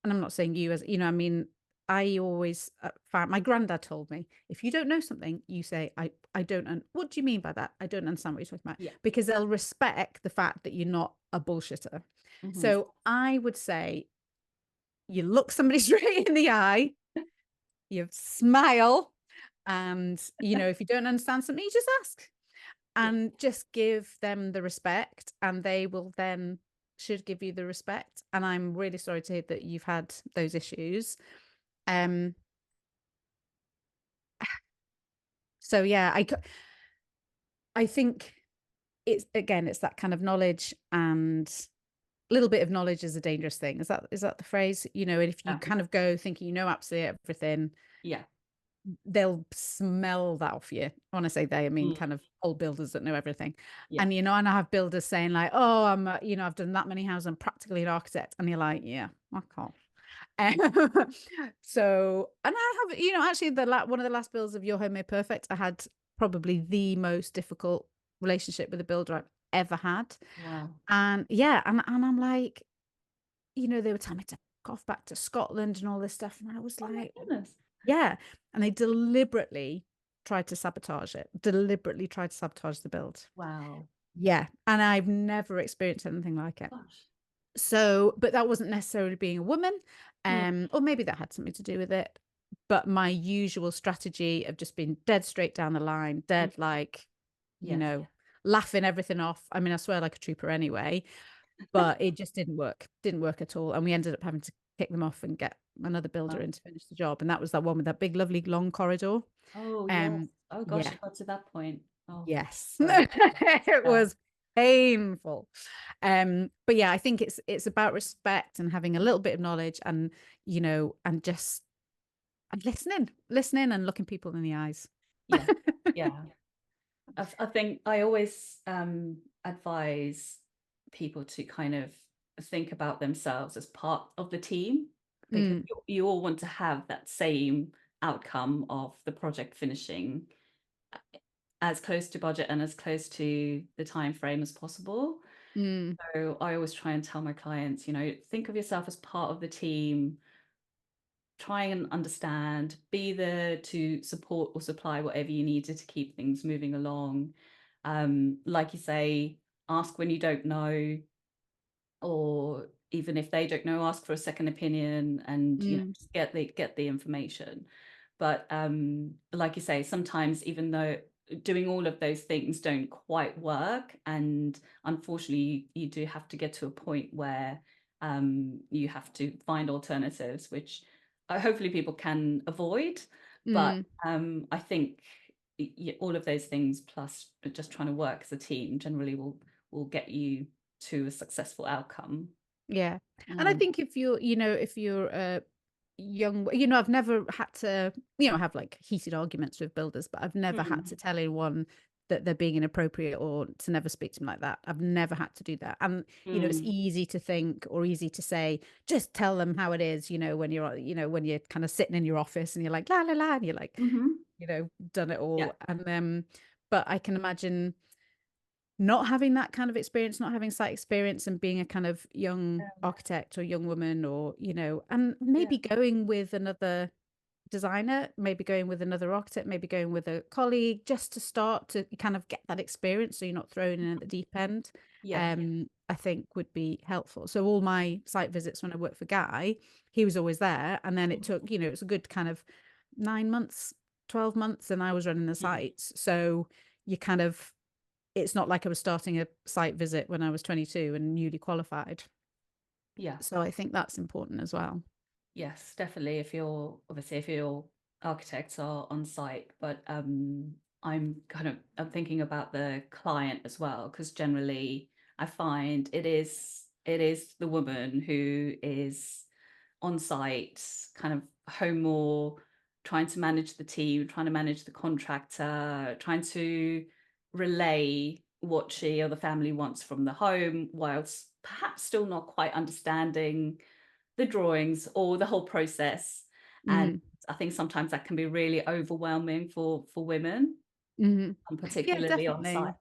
Speaker 2: and I'm not saying you, as I mean, I always found, my granddad told me, if you don't know something, you say, I don't, what do you mean by that? I don't understand what you're talking about,
Speaker 1: Yeah.
Speaker 2: because they'll respect the fact that you're not a bullshitter.
Speaker 1: Mhm.
Speaker 2: So I would say you look somebody straight in the eye, you smile, and, if you don't understand something, you just ask
Speaker 1: Yeah.
Speaker 2: and just give them the respect, and they will then should give you the respect. And I'm really sorry to hear that you've had those issues. Um, so yeah, I think it's that kind of knowledge, and a little bit of knowledge is a dangerous thing. Is that the phrase? And if you
Speaker 1: Yeah.
Speaker 2: kind of go thinking you know absolutely everything,
Speaker 1: Yeah.
Speaker 2: they'll smell that off you. When I say they, I mean
Speaker 1: Mm.
Speaker 2: kind of old builders that know everything.
Speaker 1: Yeah.
Speaker 2: And and I have builders saying like, "Oh, I've done that many houses. I'm practically an architect," and you're like, "Yeah, I can't." So, and I have, actually one of the last builds of Your Home Made Perfect, I had probably the most difficult relationship with a builder I've ever had.
Speaker 1: Wow.
Speaker 2: And yeah, and I'm like, they were telling me to go off back to Scotland and all this stuff. And I was
Speaker 1: Oh my
Speaker 2: like,
Speaker 1: goodness.
Speaker 2: yeah. And they deliberately tried to sabotage it, deliberately tried to sabotage the build.
Speaker 1: Wow.
Speaker 2: Yeah. And I've never experienced anything like it.
Speaker 1: Gosh.
Speaker 2: So, but that wasn't necessarily being a woman,
Speaker 1: Mm,
Speaker 2: or maybe that had something to do with it. But my usual strategy of just being dead straight down the line,
Speaker 1: mm,
Speaker 2: dead like, you
Speaker 1: yes.
Speaker 2: know, laughing everything off. I mean, I swear like a trooper anyway, but it just didn't work at all. And we ended up having to kick them off and get another builder
Speaker 1: Wow.
Speaker 2: in to finish the job. And that was that one with that big, lovely long corridor.
Speaker 1: Oh yes.
Speaker 2: Um,
Speaker 1: Oh gosh,
Speaker 2: yeah,
Speaker 1: it got to that point. Oh,
Speaker 2: yes,
Speaker 1: sorry.
Speaker 2: it
Speaker 1: Yeah.
Speaker 2: was painful. But yeah, I think it's about respect and having a little bit of knowledge, and and just and listening and looking people in the eyes.
Speaker 1: Yeah. Yeah. I think I always advise people to kind of think about themselves as part of the team, because
Speaker 2: Mm,
Speaker 1: you all want to have that same outcome of the project finishing as close to budget and as close to the time frame as possible.
Speaker 2: mm,
Speaker 1: So I always try and tell my clients, think of yourself as part of the team, try and understand, be there to support or supply whatever you needed to keep things moving along. Like you say, ask when you don't know, or even if they don't know, ask for a second opinion, and
Speaker 2: mm,
Speaker 1: just get the information. But like you say, sometimes even though doing all of those things don't quite work, and unfortunately you do have to get to a point where you have to find alternatives, which hopefully people can avoid. But
Speaker 2: mm.
Speaker 1: I think all of those things plus just trying to work as a team generally will get you to a successful outcome.
Speaker 2: Yeah. And I
Speaker 1: Um,
Speaker 2: think if you're a young, I've never had to, have like heated arguments with builders, but I've never had to
Speaker 1: mm,
Speaker 2: tell anyone that they're being inappropriate or to never speak to them like that. I've never had to do that. And, it's
Speaker 1: mm,
Speaker 2: easy to think or easy to say, just tell them how it is, when you're kind of sitting in your office and you're like, la, la, la, and you're like,
Speaker 1: mhm.
Speaker 2: done it
Speaker 1: Yeah,
Speaker 2: all. And but I can imagine not having that kind of experience, not having site experience, and being a kind of young
Speaker 1: um,
Speaker 2: architect or young woman, or and
Speaker 1: yeah,
Speaker 2: maybe going with another designer, maybe going with another architect, maybe going with a colleague, just to start to kind of get that experience so you're not thrown in at the deep end.
Speaker 1: yeah.
Speaker 2: I think would be helpful. So all my site visits when I worked for Guy, he was always there, and then it
Speaker 1: Mhm.
Speaker 2: took, it was a good kind of 9 months, 12 months, and I was running the
Speaker 1: Mm,
Speaker 2: sites. So you kind of it's not like I was starting a site visit when I was 22 and newly qualified.
Speaker 1: yeah.
Speaker 2: So I think that's important as well.
Speaker 1: Yes, definitely. If your architects are on site, but I'm thinking about the client as well, because generally I find it is the woman who is on site, kind of home more, trying to manage the team, trying to manage the contractor, trying to relay what she or the family wants from the home, whilst perhaps still not quite understanding the drawings or the whole process. And
Speaker 2: Mm,
Speaker 1: I think sometimes that can be really overwhelming for women,
Speaker 2: mhm.
Speaker 1: and
Speaker 2: Yeah,
Speaker 1: particularly on site.
Speaker 2: definitely.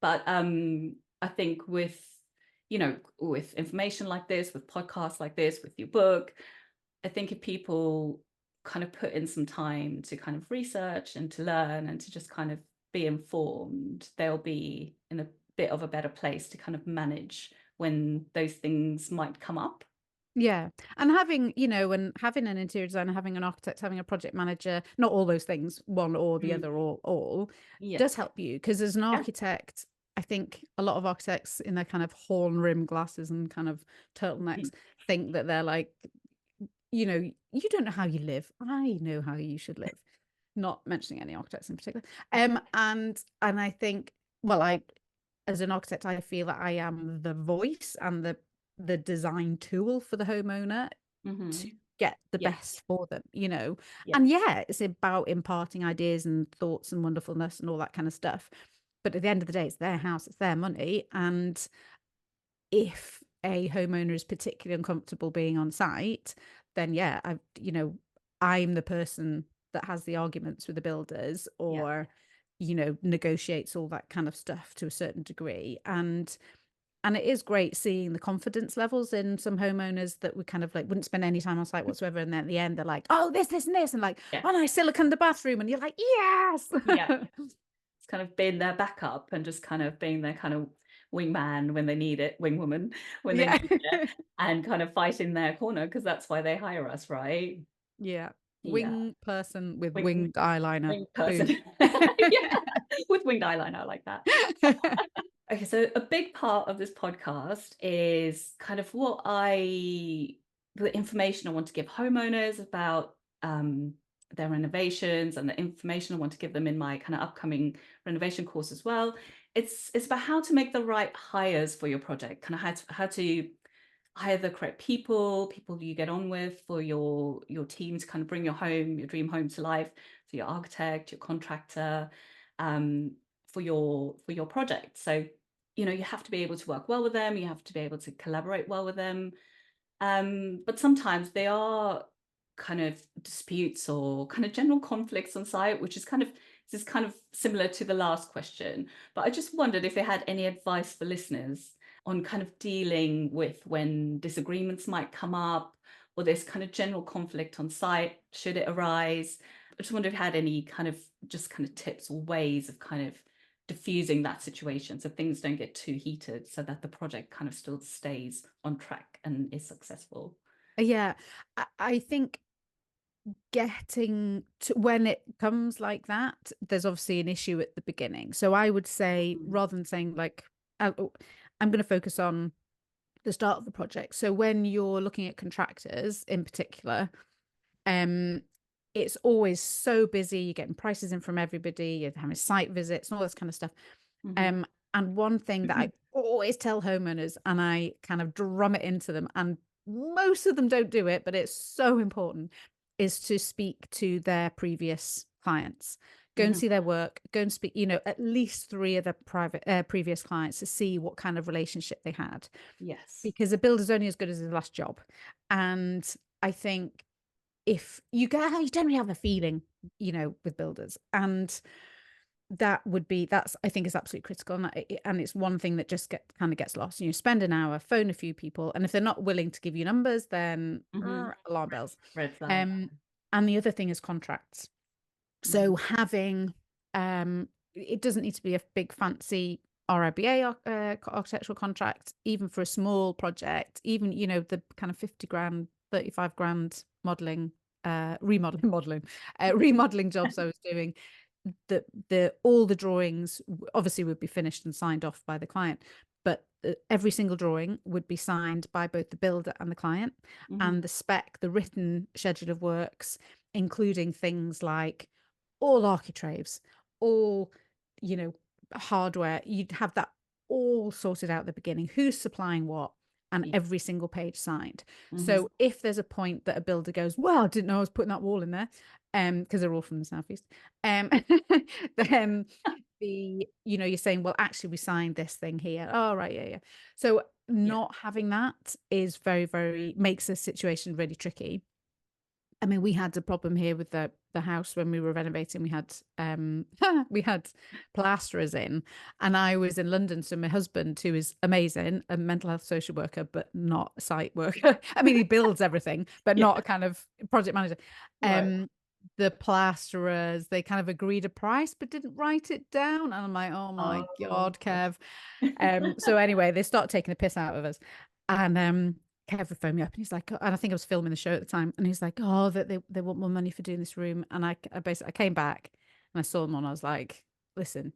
Speaker 1: But I think with information like this, with podcasts like this, with your book, I think if people kind of put in some time to kind of research and to learn and to just kind of be informed, they'll be in a bit of a better place to kind of manage when those things might come up.
Speaker 2: Yeah. And having an interior designer, having an architect, having a project manager, not all those things, one or the
Speaker 1: Mm,
Speaker 2: other, or all,
Speaker 1: yeah.
Speaker 2: does help you. Because as an
Speaker 1: Yeah.
Speaker 2: architect, I think a lot of architects in their kind of horn rim glasses and kind of
Speaker 1: Mm,
Speaker 2: turtlenecks think that they're like, you don't know how you live. I know how you should live. Not mentioning any architects in particular. And I think, well, as an architect, I feel that I am the voice and the design tool for the homeowner to
Speaker 1: mhm.
Speaker 2: get the
Speaker 1: Yeah.
Speaker 2: best for them.
Speaker 1: Yeah.
Speaker 2: And yeah, it's about imparting ideas and thoughts and wonderfulness and all that kind of stuff. But at the end of the day, it's their house, it's their money. And if a homeowner is particularly uncomfortable being on site, then yeah, I'm the person that has the arguments with the builders,
Speaker 1: Yeah.
Speaker 2: or negotiates all that kind of stuff to a certain degree. And it is great seeing the confidence levels in some homeowners that we kind of like wouldn't spend any time on site whatsoever, and then at the end they're like, oh, this and this, and like,
Speaker 1: Yeah.
Speaker 2: oh, nice silicone the bathroom, and you're like, yes.
Speaker 1: Yeah. It's kind of being their backup and just kind of being their kind of wingman when they need it, wingwoman when they
Speaker 2: Yeah.
Speaker 1: need it, and kind of fighting their corner, because that's why they hire us, right?
Speaker 2: Yeah.
Speaker 1: Yeah.
Speaker 2: Wing person with
Speaker 1: Wing,
Speaker 2: winged eyeliner.
Speaker 1: wing person.
Speaker 2: Boom.
Speaker 1: Yeah. With winged eyeliner, I like that. Okay, so a big part of this podcast is kind of the information I want to give homeowners about their renovations, and the information I want to give them in my kind of upcoming renovation course as well. It's about how to make the right hires for your project, kind of how to hire the correct people you get on with for your team to kind of bring your dream home to life. So your architect, your contractor, for your project. So you have to be able to work well with them, you have to be able to collaborate well with them, but sometimes they are kind of disputes or kind of general conflicts on site, which is kind of this is kind of similar to the last question. But I just wondered if they had any advice for listeners on kind of dealing with when disagreements might come up, or this kind of general conflict on site should it arise. I just wonder if you had any kind of tips or ways of kind of diffusing that situation so things don't get too heated, so that the project kind of still stays on track and is successful.
Speaker 2: Yeah. I think getting to when it comes like that, there's obviously an issue at the beginning. So I would say, rather than saying like, oh, I'm going to focus on the start of the project. So when you're looking at contractors in particular, it's always so busy. You're getting prices in from everybody, you're having site visits and all this kind of stuff.
Speaker 1: Mm-hmm.
Speaker 2: And one thing that I always tell homeowners, and I kind of drum it into them, and most of them don't do it, but it's so important, is to speak to their previous clients. Go and
Speaker 1: Mm-hmm.
Speaker 2: see their work, go and speak, at least 3 of the previous clients, to see what kind of relationship they had.
Speaker 1: Yes.
Speaker 2: Because a builder's only as good as his last job. And I think if you generally have a feeling, with builders, and that's I think is absolutely critical, and it's one thing that just kind of gets lost. Spend an hour, phone a few people, and if they're not willing to give you numbers, then
Speaker 1: Mm-hmm.
Speaker 2: alarm bells.
Speaker 1: Red flag.
Speaker 2: And the other thing is contracts.
Speaker 1: Mm-hmm.
Speaker 2: So having it doesn't need to be a big fancy RIBA architectural contract, even for a small project, even the kind of 50 grand, 35 grand remodeling jobs I was doing, all the drawings obviously would be finished and signed off by the client, but every single drawing would be signed by both the builder and the client.
Speaker 1: Mm-hmm.
Speaker 2: And the spec, the written schedule of works, including things like all architraves, all hardware, you'd have that all sorted out at the beginning, who's supplying what, and
Speaker 1: Yeah.
Speaker 2: every single page signed.
Speaker 1: Mm-hmm.
Speaker 2: So if there's a point that a builder goes, well, I didn't know I was putting that wall in there, because they're all from the southeast, then you're saying, well, actually we signed this thing here. Oh, right, yeah. So not having that is very, very, makes the situation really tricky. I mean, we had a problem here with the house when we were renovating. We had we had plasterers in, and I was in London. So my husband, who is amazing, a mental health social worker, but not a site worker. I mean, he builds everything, but
Speaker 1: Yeah.
Speaker 2: not a kind of project manager.
Speaker 1: Right.
Speaker 2: The plasterers, they kind of agreed a price but didn't write it down, and I'm like, oh my
Speaker 1: Oh.
Speaker 2: God, Kev. So anyway, they start taking the piss out of us, and Kev would phone me up, and he's like, and I think I was filming the show at the time, and he's like, oh, that they want more money for doing this room. And I basically, I came back and I saw them on. I was like, listen,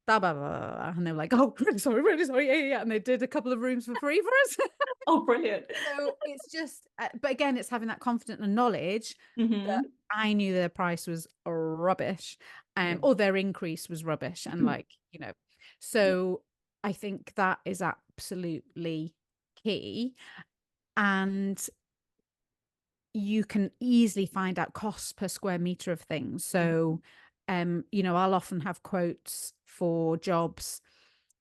Speaker 2: blah blah blah, blah, blah. And they were like, oh, really sorry, yeah. And they did a couple of rooms for free for us.
Speaker 1: Oh, brilliant.
Speaker 2: So it's just, but again, it's having that confidence and knowledge that
Speaker 1: Mm-hmm.
Speaker 2: I knew their price was rubbish,
Speaker 1: Yeah.
Speaker 2: or their increase was rubbish, and
Speaker 1: Yeah.
Speaker 2: so I think that is absolutely key. And you can easily find out costs per square meter of things. So, I'll often have quotes for jobs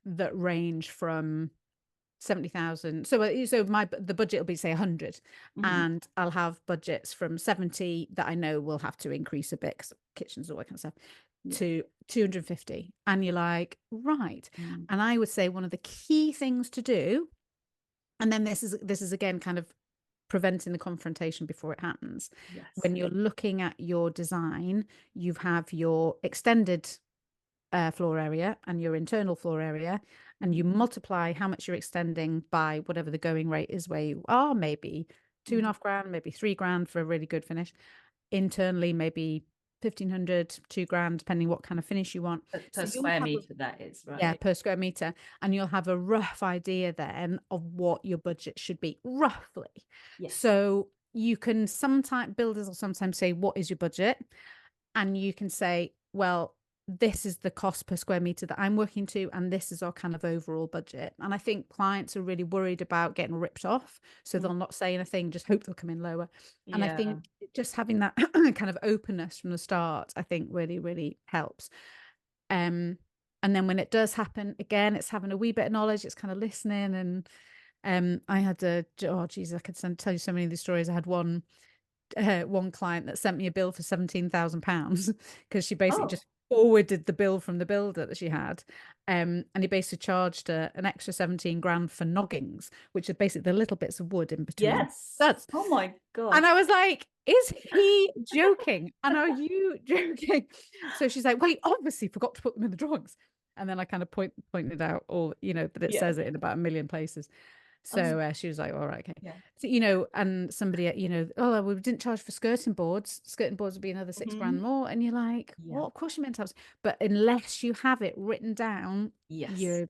Speaker 2: that range from 70,000. So the budget will be say 100,
Speaker 1: Mhm.
Speaker 2: and I'll have budgets from 70 that I know will have to increase a bit, 'cause kitchens, all that kind of stuff,
Speaker 1: Yeah.
Speaker 2: to 250. And you're like, right.
Speaker 1: Mm.
Speaker 2: And I would say one of the key things to do, and then this is again kind of preventing the confrontation before it happens.
Speaker 1: Yes.
Speaker 2: When you're looking at your design, you have your extended floor area and your internal floor area, and you
Speaker 1: Mhm.
Speaker 2: multiply how much you're extending by whatever the going rate is where you are, maybe two and a
Speaker 1: Mhm.
Speaker 2: half grand, maybe 3 grand for a really good finish. Internally, maybe 1,500, 2 grand, depending what kind of finish you want.
Speaker 1: Per
Speaker 2: So you'll
Speaker 1: square
Speaker 2: have
Speaker 1: meter, that is,
Speaker 2: yeah,
Speaker 1: right?
Speaker 2: per square meter, and you'll have a rough idea then of what your budget should be, roughly.
Speaker 1: Yes.
Speaker 2: So you can sometimes, builders will sometimes say, what is your budget? And you can say, well, this is the cost per square meter that I'm working to, and this is our kind of overall budget. And I think clients are really worried about getting ripped off, so
Speaker 1: Mhm.
Speaker 2: they'll not say anything, just hope they'll come in lower. And I
Speaker 1: Yeah.
Speaker 2: think just having that kind of openness from the start, I think really, really helps. Um, and then when it does happen, again, it's having a wee bit of knowledge, it's kind of listening. And I had oh geez, I could tell you so many of these stories. I had one client that sent me a bill for £17,000 because she basically
Speaker 1: Oh,
Speaker 2: just forwarded the bill from the builder that she had. And he basically charged her an extra 17 grand for noggings, which are basically the little bits of wood in between
Speaker 1: yes.
Speaker 2: studs.
Speaker 1: Oh my
Speaker 2: And
Speaker 1: gosh.
Speaker 2: I was like, is he joking? And are you joking? So she's like, well, he obviously forgot to put them in the drawings. And then I kind of pointed out, or, that it
Speaker 1: Yeah.
Speaker 2: says it in about a million places.
Speaker 1: I was,
Speaker 2: So she was like, all right, okay.
Speaker 1: yeah.
Speaker 2: So, and somebody, oh, well, we didn't charge for skirting boards. Skirting boards would be another 6 grand
Speaker 1: Mhm.
Speaker 2: more. And you're like,
Speaker 1: Yeah.
Speaker 2: what? Of course you meant to have. But unless you have it written down,
Speaker 1: Yes.
Speaker 2: you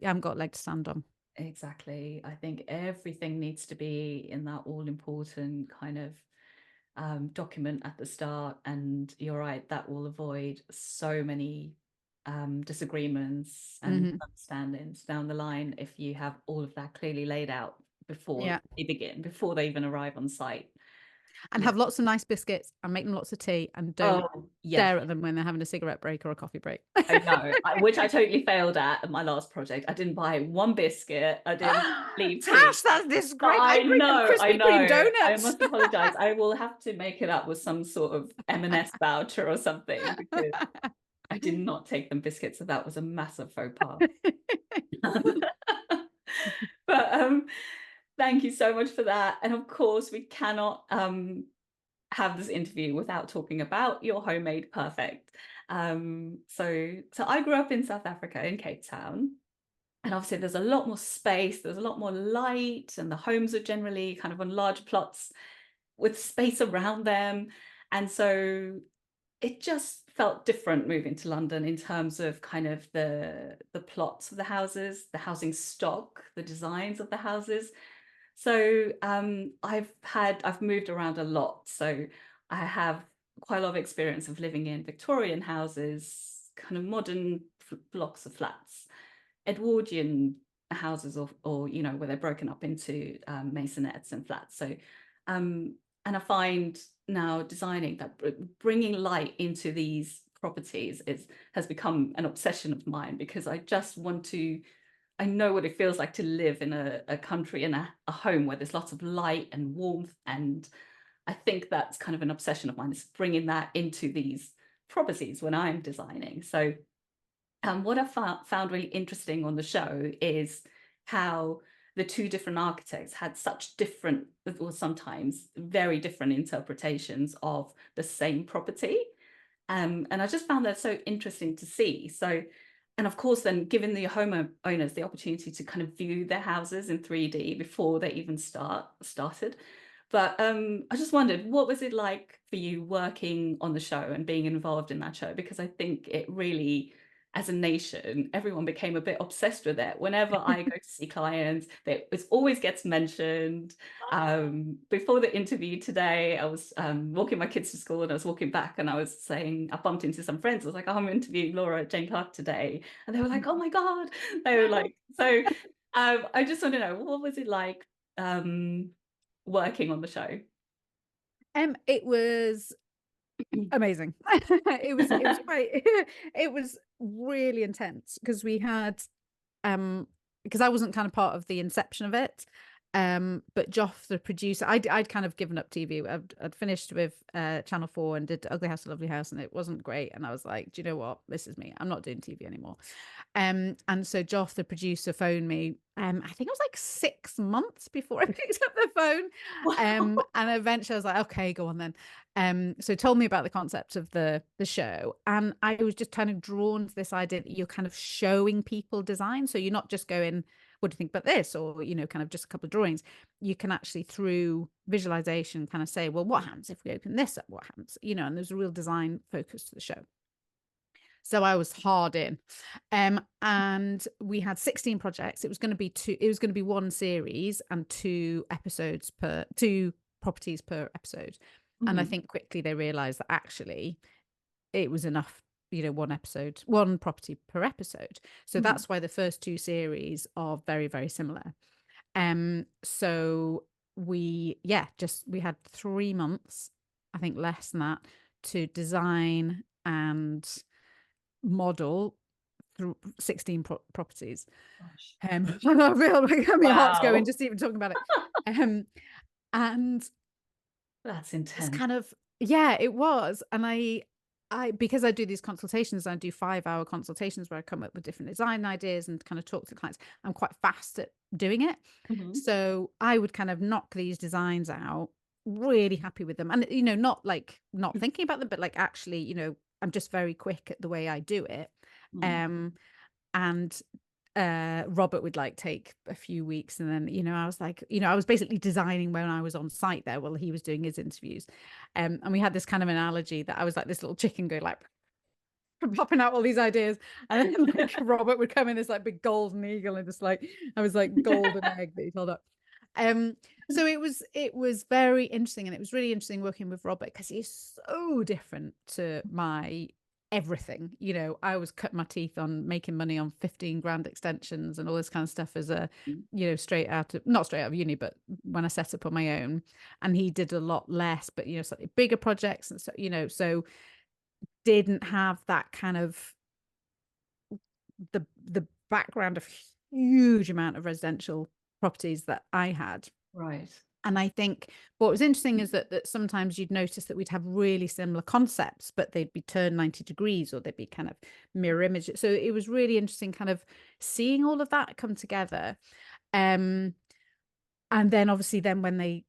Speaker 2: haven't got a leg to stand on.
Speaker 1: Exactly. I think everything needs to be in that all important kind of document at the start. And you're right, that will avoid so many disagreements and
Speaker 2: Hmm.
Speaker 1: understandings down the line if you have all of that clearly laid out before
Speaker 2: Yeah.
Speaker 1: they begin, before they even arrive on site.
Speaker 2: And
Speaker 1: Yeah.
Speaker 2: have lots of nice biscuits and make them lots of tea, and don't
Speaker 1: Oh, yes.
Speaker 2: stare at them when they're having a cigarette break or a coffee break.
Speaker 1: I know, which I totally failed at my last project. I didn't buy one biscuit. I didn't leave tea.
Speaker 2: Tash, that's disgrace.
Speaker 1: I
Speaker 2: I bring them
Speaker 1: know, I
Speaker 2: Krispy Kreme
Speaker 1: know. I
Speaker 2: donuts.
Speaker 1: must apologize. I will have to make it up with some sort of M&S voucher or something because I did not take them biscuits, so that was a massive faux pas. But thank you so much for that. And of course, we cannot have this interview without talking about your homemade perfect. So I grew up in South Africa in Cape Town. And obviously there's a lot more space, there's a lot more light, and the homes are generally kind of on large plots with space around them. And so it just felt different moving to London in terms of kind of the plots of the houses, the housing stock, the designs of the houses. So I've moved around a lot. So I have quite a lot of experience of living in Victorian houses, kind of modern blocks of flats, Edwardian houses, or where they're broken up into maisonettes and flats. So and I find now designing that bringing light into these properties has become an obsession of mine, because I just want to, I know what it feels like to live in a country, in a home where there's lots of light and warmth. And I think that's kind of an obsession of mine, is bringing that into these properties when I'm designing. So what I found really interesting on the show is how the two different architects had such different, or sometimes very different, interpretations of the same property. And I just found that so interesting to see. So, and of course, then giving the homeowners the opportunity to kind of view their houses in 3D before they even started. But I just wondered, what was it like for you working on the show and being involved in that show? Because I think it really, as a nation, everyone became a bit obsessed with it. Whenever I go to see clients, it always gets mentioned. Before the interview today, I was walking my kids to school, and I was walking back, and I was saying, I bumped into some friends. I was like, oh, I'm interviewing Laura Jane Clarke today. And they were like, oh my God. They were like, so I just want to know, what was it like working on the show?
Speaker 2: It was amazing. It was quite it was really intense because we had because I wasn't kind of part of the inception of it. But Joff, the producer, I'd kind of given up TV. I'd finished with Channel 4 and did Ugly House, Lovely House, and it wasn't great. And I was like, do you know what? This is me. I'm not doing TV anymore. And so Joff, the producer, phoned me. I think it was like 6 months before I picked up the phone.
Speaker 1: Wow.
Speaker 2: And eventually I was like, okay, go on then. So told me about the concept of the show, and I was just kind of drawn to this idea that you're kind of showing people design. So you're not just going, what do you think about this? Or, kind of just a couple of drawings. You can actually, through visualization, kind of say, well, what happens if we open this up? What happens? And there's a real design focus to the show. So I was hard in. And we had 16 projects. It was going to be one series and two properties per episode. And I think quickly they realized that actually it was enough, one property per episode. So that's why the first two series are very, very similar. So we had 3 months, I think less than that, to design and model through 16 properties. I feel like my heart's going just even talking about it. And
Speaker 1: that's intense.
Speaker 2: it's kind of, yeah, it was. And I because I do these consultations, I do 5-hour consultations where I come up with different design ideas and kind of talk to clients. I'm quite fast at doing it. So I would kind of knock these designs out, really happy with them. And, not thinking about them, but like actually, I'm just very quick at the way I do it. And Robert would like take a few weeks, and then I was like, I was basically designing when I was on site there while he was doing his interviews, and we had this kind of analogy that I was like this little chicken go like popping out all these ideas, and then like Robert would come in this like big golden eagle, and just like I was like golden egg that he held up. So it was very interesting, and it was really interesting working with Robert because he's so different to my everything. I was cutting my teeth on making money on 15 grand extensions and all this kind of stuff as a not straight out of uni, but when I set up on my own. And he did a lot less, but slightly bigger projects, and so didn't have that kind of the background of huge amount of residential properties that I had.
Speaker 1: Right.
Speaker 2: And I think what was interesting is that sometimes you'd notice that we'd have really similar concepts, but they'd be turned 90 degrees or they'd be kind of mirror images. So it was really interesting kind of seeing all of that come together. And then obviously then when they,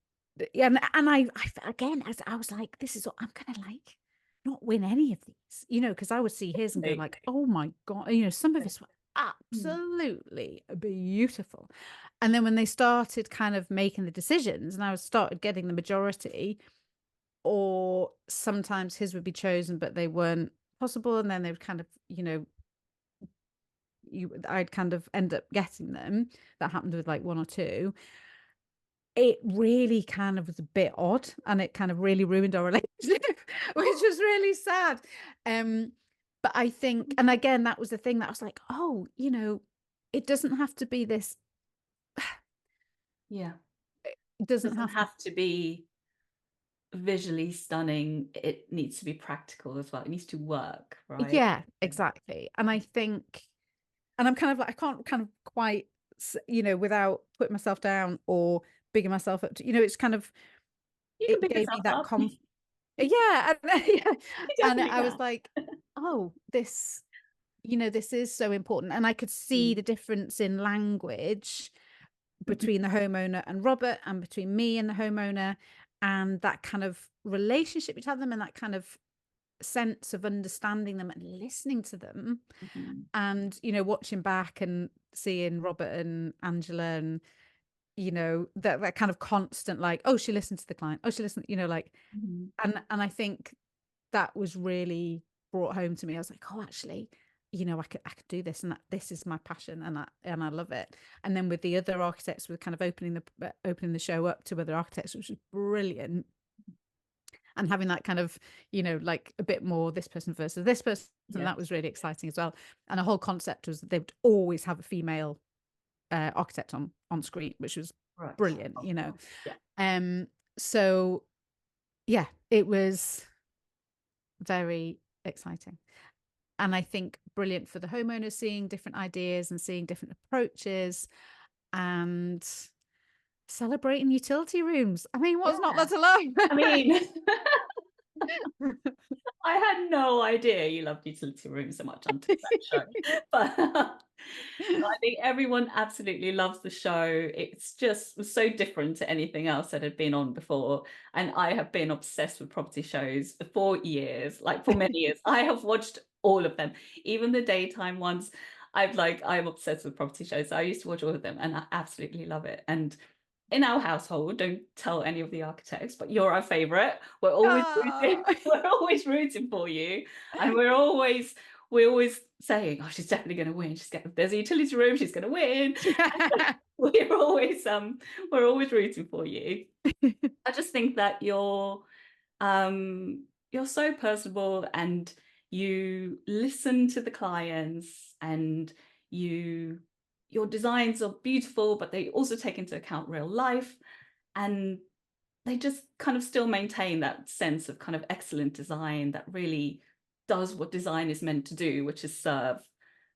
Speaker 2: and I again, as I was like, this is what I'm going to like not win any of these, because I would see his and go like, oh my God, some of this were absolutely beautiful. And then when they started kind of making the decisions and I started getting the majority, or sometimes his would be chosen, but they weren't possible. And then they would kind of, I'd kind of end up getting them. That happened with like one or two. It really kind of was a bit odd, and it kind of really ruined our relationship, which was really sad. But I think, and again, that was the thing that I was like, oh, it doesn't have to be this.
Speaker 1: Yeah.
Speaker 2: It doesn't
Speaker 1: have to be visually stunning. It needs to be practical as well. It needs to work, right?
Speaker 2: Yeah, exactly. And I think, and I'm kind of like, I can't kind of quite, without putting myself down or bigging myself up to, it's kind of,
Speaker 1: You can
Speaker 2: it
Speaker 1: pick
Speaker 2: gave me
Speaker 1: yourself
Speaker 2: that
Speaker 1: up.
Speaker 2: yeah. Yeah. And I was
Speaker 1: can.
Speaker 2: like, oh, this is so important. And I could see the difference in language between the homeowner and Robert, and between me and the homeowner, and that kind of relationship between them, and that kind of sense of understanding them and listening to them. And watching back and seeing Robert and Angela, and that kind of constant like, oh, she listened to the client, oh, she listened, like and I think that was really brought home to me. I was like, oh, actually, I could do this, and that this is my passion, and I love it. And then with the other architects, we're kind of opening the show up to other architects, which was brilliant. And having that kind of, like a bit more this person versus this person, that was really exciting as well. And the whole concept was that they would always have a female architect on screen, which was brilliant, so yeah, it was very exciting. And I think brilliant for the homeowners, seeing different ideas and seeing different approaches and celebrating utility rooms. I mean, what's not
Speaker 1: Yeah.
Speaker 2: there to love?
Speaker 1: I mean, I had no idea you loved utility rooms so much until that show. But I think everyone absolutely loves the show. It's just so different to anything else that had been on before. And I have been obsessed with property shows for years, like for many years. I have watched all of them, even the daytime ones. I'm obsessed with property shows. So I used to watch all of them and I absolutely love it. And in our household, don't tell any of the architects, but you're our favorite. We're always rooting,
Speaker 2: Ah.
Speaker 1: we're always rooting for you. And we're always saying, oh, she's definitely going to win. There's a utility room, she's going to win. We're always rooting for you. I just think that you're so personable and you listen to the clients and your designs are beautiful, but they also take into account real life, and they just kind of still maintain that sense of kind of excellent design that really does what design is meant to do, which is serve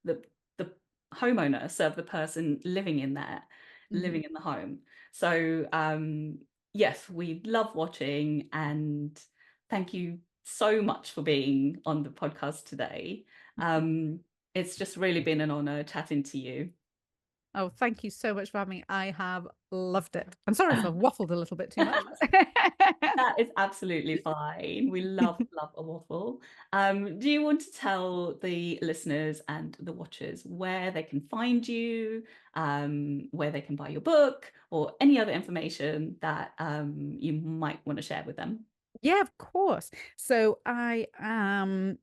Speaker 1: the the homeowner, serve the person living in there, living in the home. So yes, we love watching, and thank you so much for being on the podcast today. It's just really been an honor chatting to you.
Speaker 2: Oh, thank you so much for having me. I have loved it. I'm sorry if I've waffled a little bit too much.
Speaker 1: That is absolutely fine. We love a waffle. Do you want to tell the listeners and the watchers where they can find you, where they can buy your book, or any other information that you might want to share with them?
Speaker 2: Yeah, of course. So I am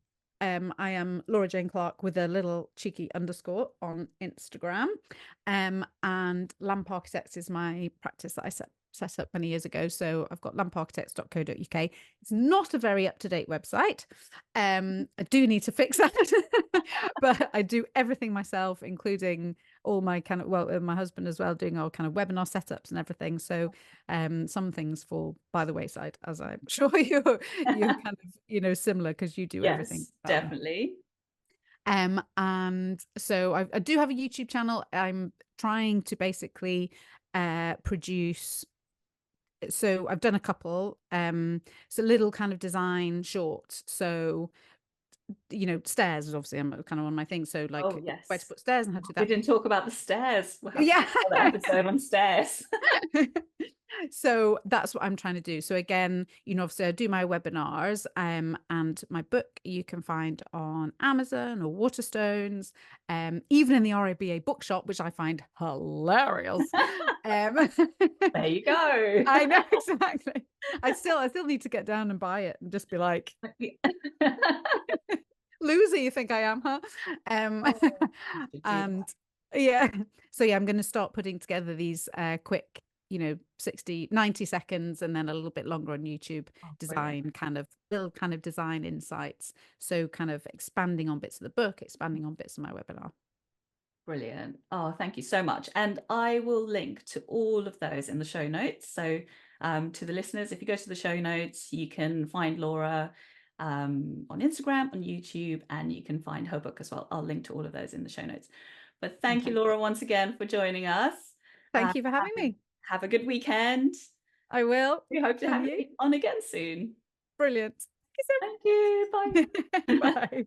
Speaker 2: Laura Jane Clarke with a little cheeky underscore on Instagram. And Lamp Architects is my practice that I set up many years ago. So I've got lamparchitects.co.uk. It's not a very up-to-date website. I do need to fix that. But I do everything myself, including all my kind of, well, my husband as well, doing all kind of webinar setups and everything. So some things fall by the wayside, as I'm sure you're kind of, similar because you do everything.
Speaker 1: Yes, definitely.
Speaker 2: And so I do have a YouTube channel. I'm trying to basically produce. So I've done a couple. So little kind of design shorts. So stairs is obviously kind of one of my things. So like
Speaker 1: Oh,
Speaker 2: where to
Speaker 1: yes.
Speaker 2: put stairs and how to do
Speaker 1: We
Speaker 2: that.
Speaker 1: didn't talk about the stairs. We'll have to
Speaker 2: Yeah.
Speaker 1: do another episode on stairs.
Speaker 2: So that's what I'm trying to do. So again, obviously I do my webinars, and my book you can find on Amazon or Waterstones, even in the RABA bookshop, which I find hilarious.
Speaker 1: There you go.
Speaker 2: I know, exactly. I still need to get down and buy it and just be like, loser you think I am, huh?
Speaker 1: Oh, have to do
Speaker 2: And yeah, so yeah, I'm going to start putting together these quick 60 90 seconds and then a little bit longer on YouTube,
Speaker 1: Oh, brilliant.
Speaker 2: design kind of little kind of design insights, so kind of expanding on bits of the book, expanding on bits of my webinar.
Speaker 1: Brilliant. Oh, thank you so much. And I will link to all of those in the show notes. So to the listeners, if you go to the show notes, you can find Laura on Instagram, on YouTube, and you can find her book as well. I'll link to all of those in the show notes. But thank you, Laura, once again for joining us.
Speaker 2: Thank you for having me.
Speaker 1: Have a good weekend.
Speaker 2: I will.
Speaker 1: We hope to
Speaker 2: And
Speaker 1: have
Speaker 2: you.
Speaker 1: you on again soon.
Speaker 2: Brilliant.
Speaker 1: Thank you. Bye.
Speaker 2: Bye.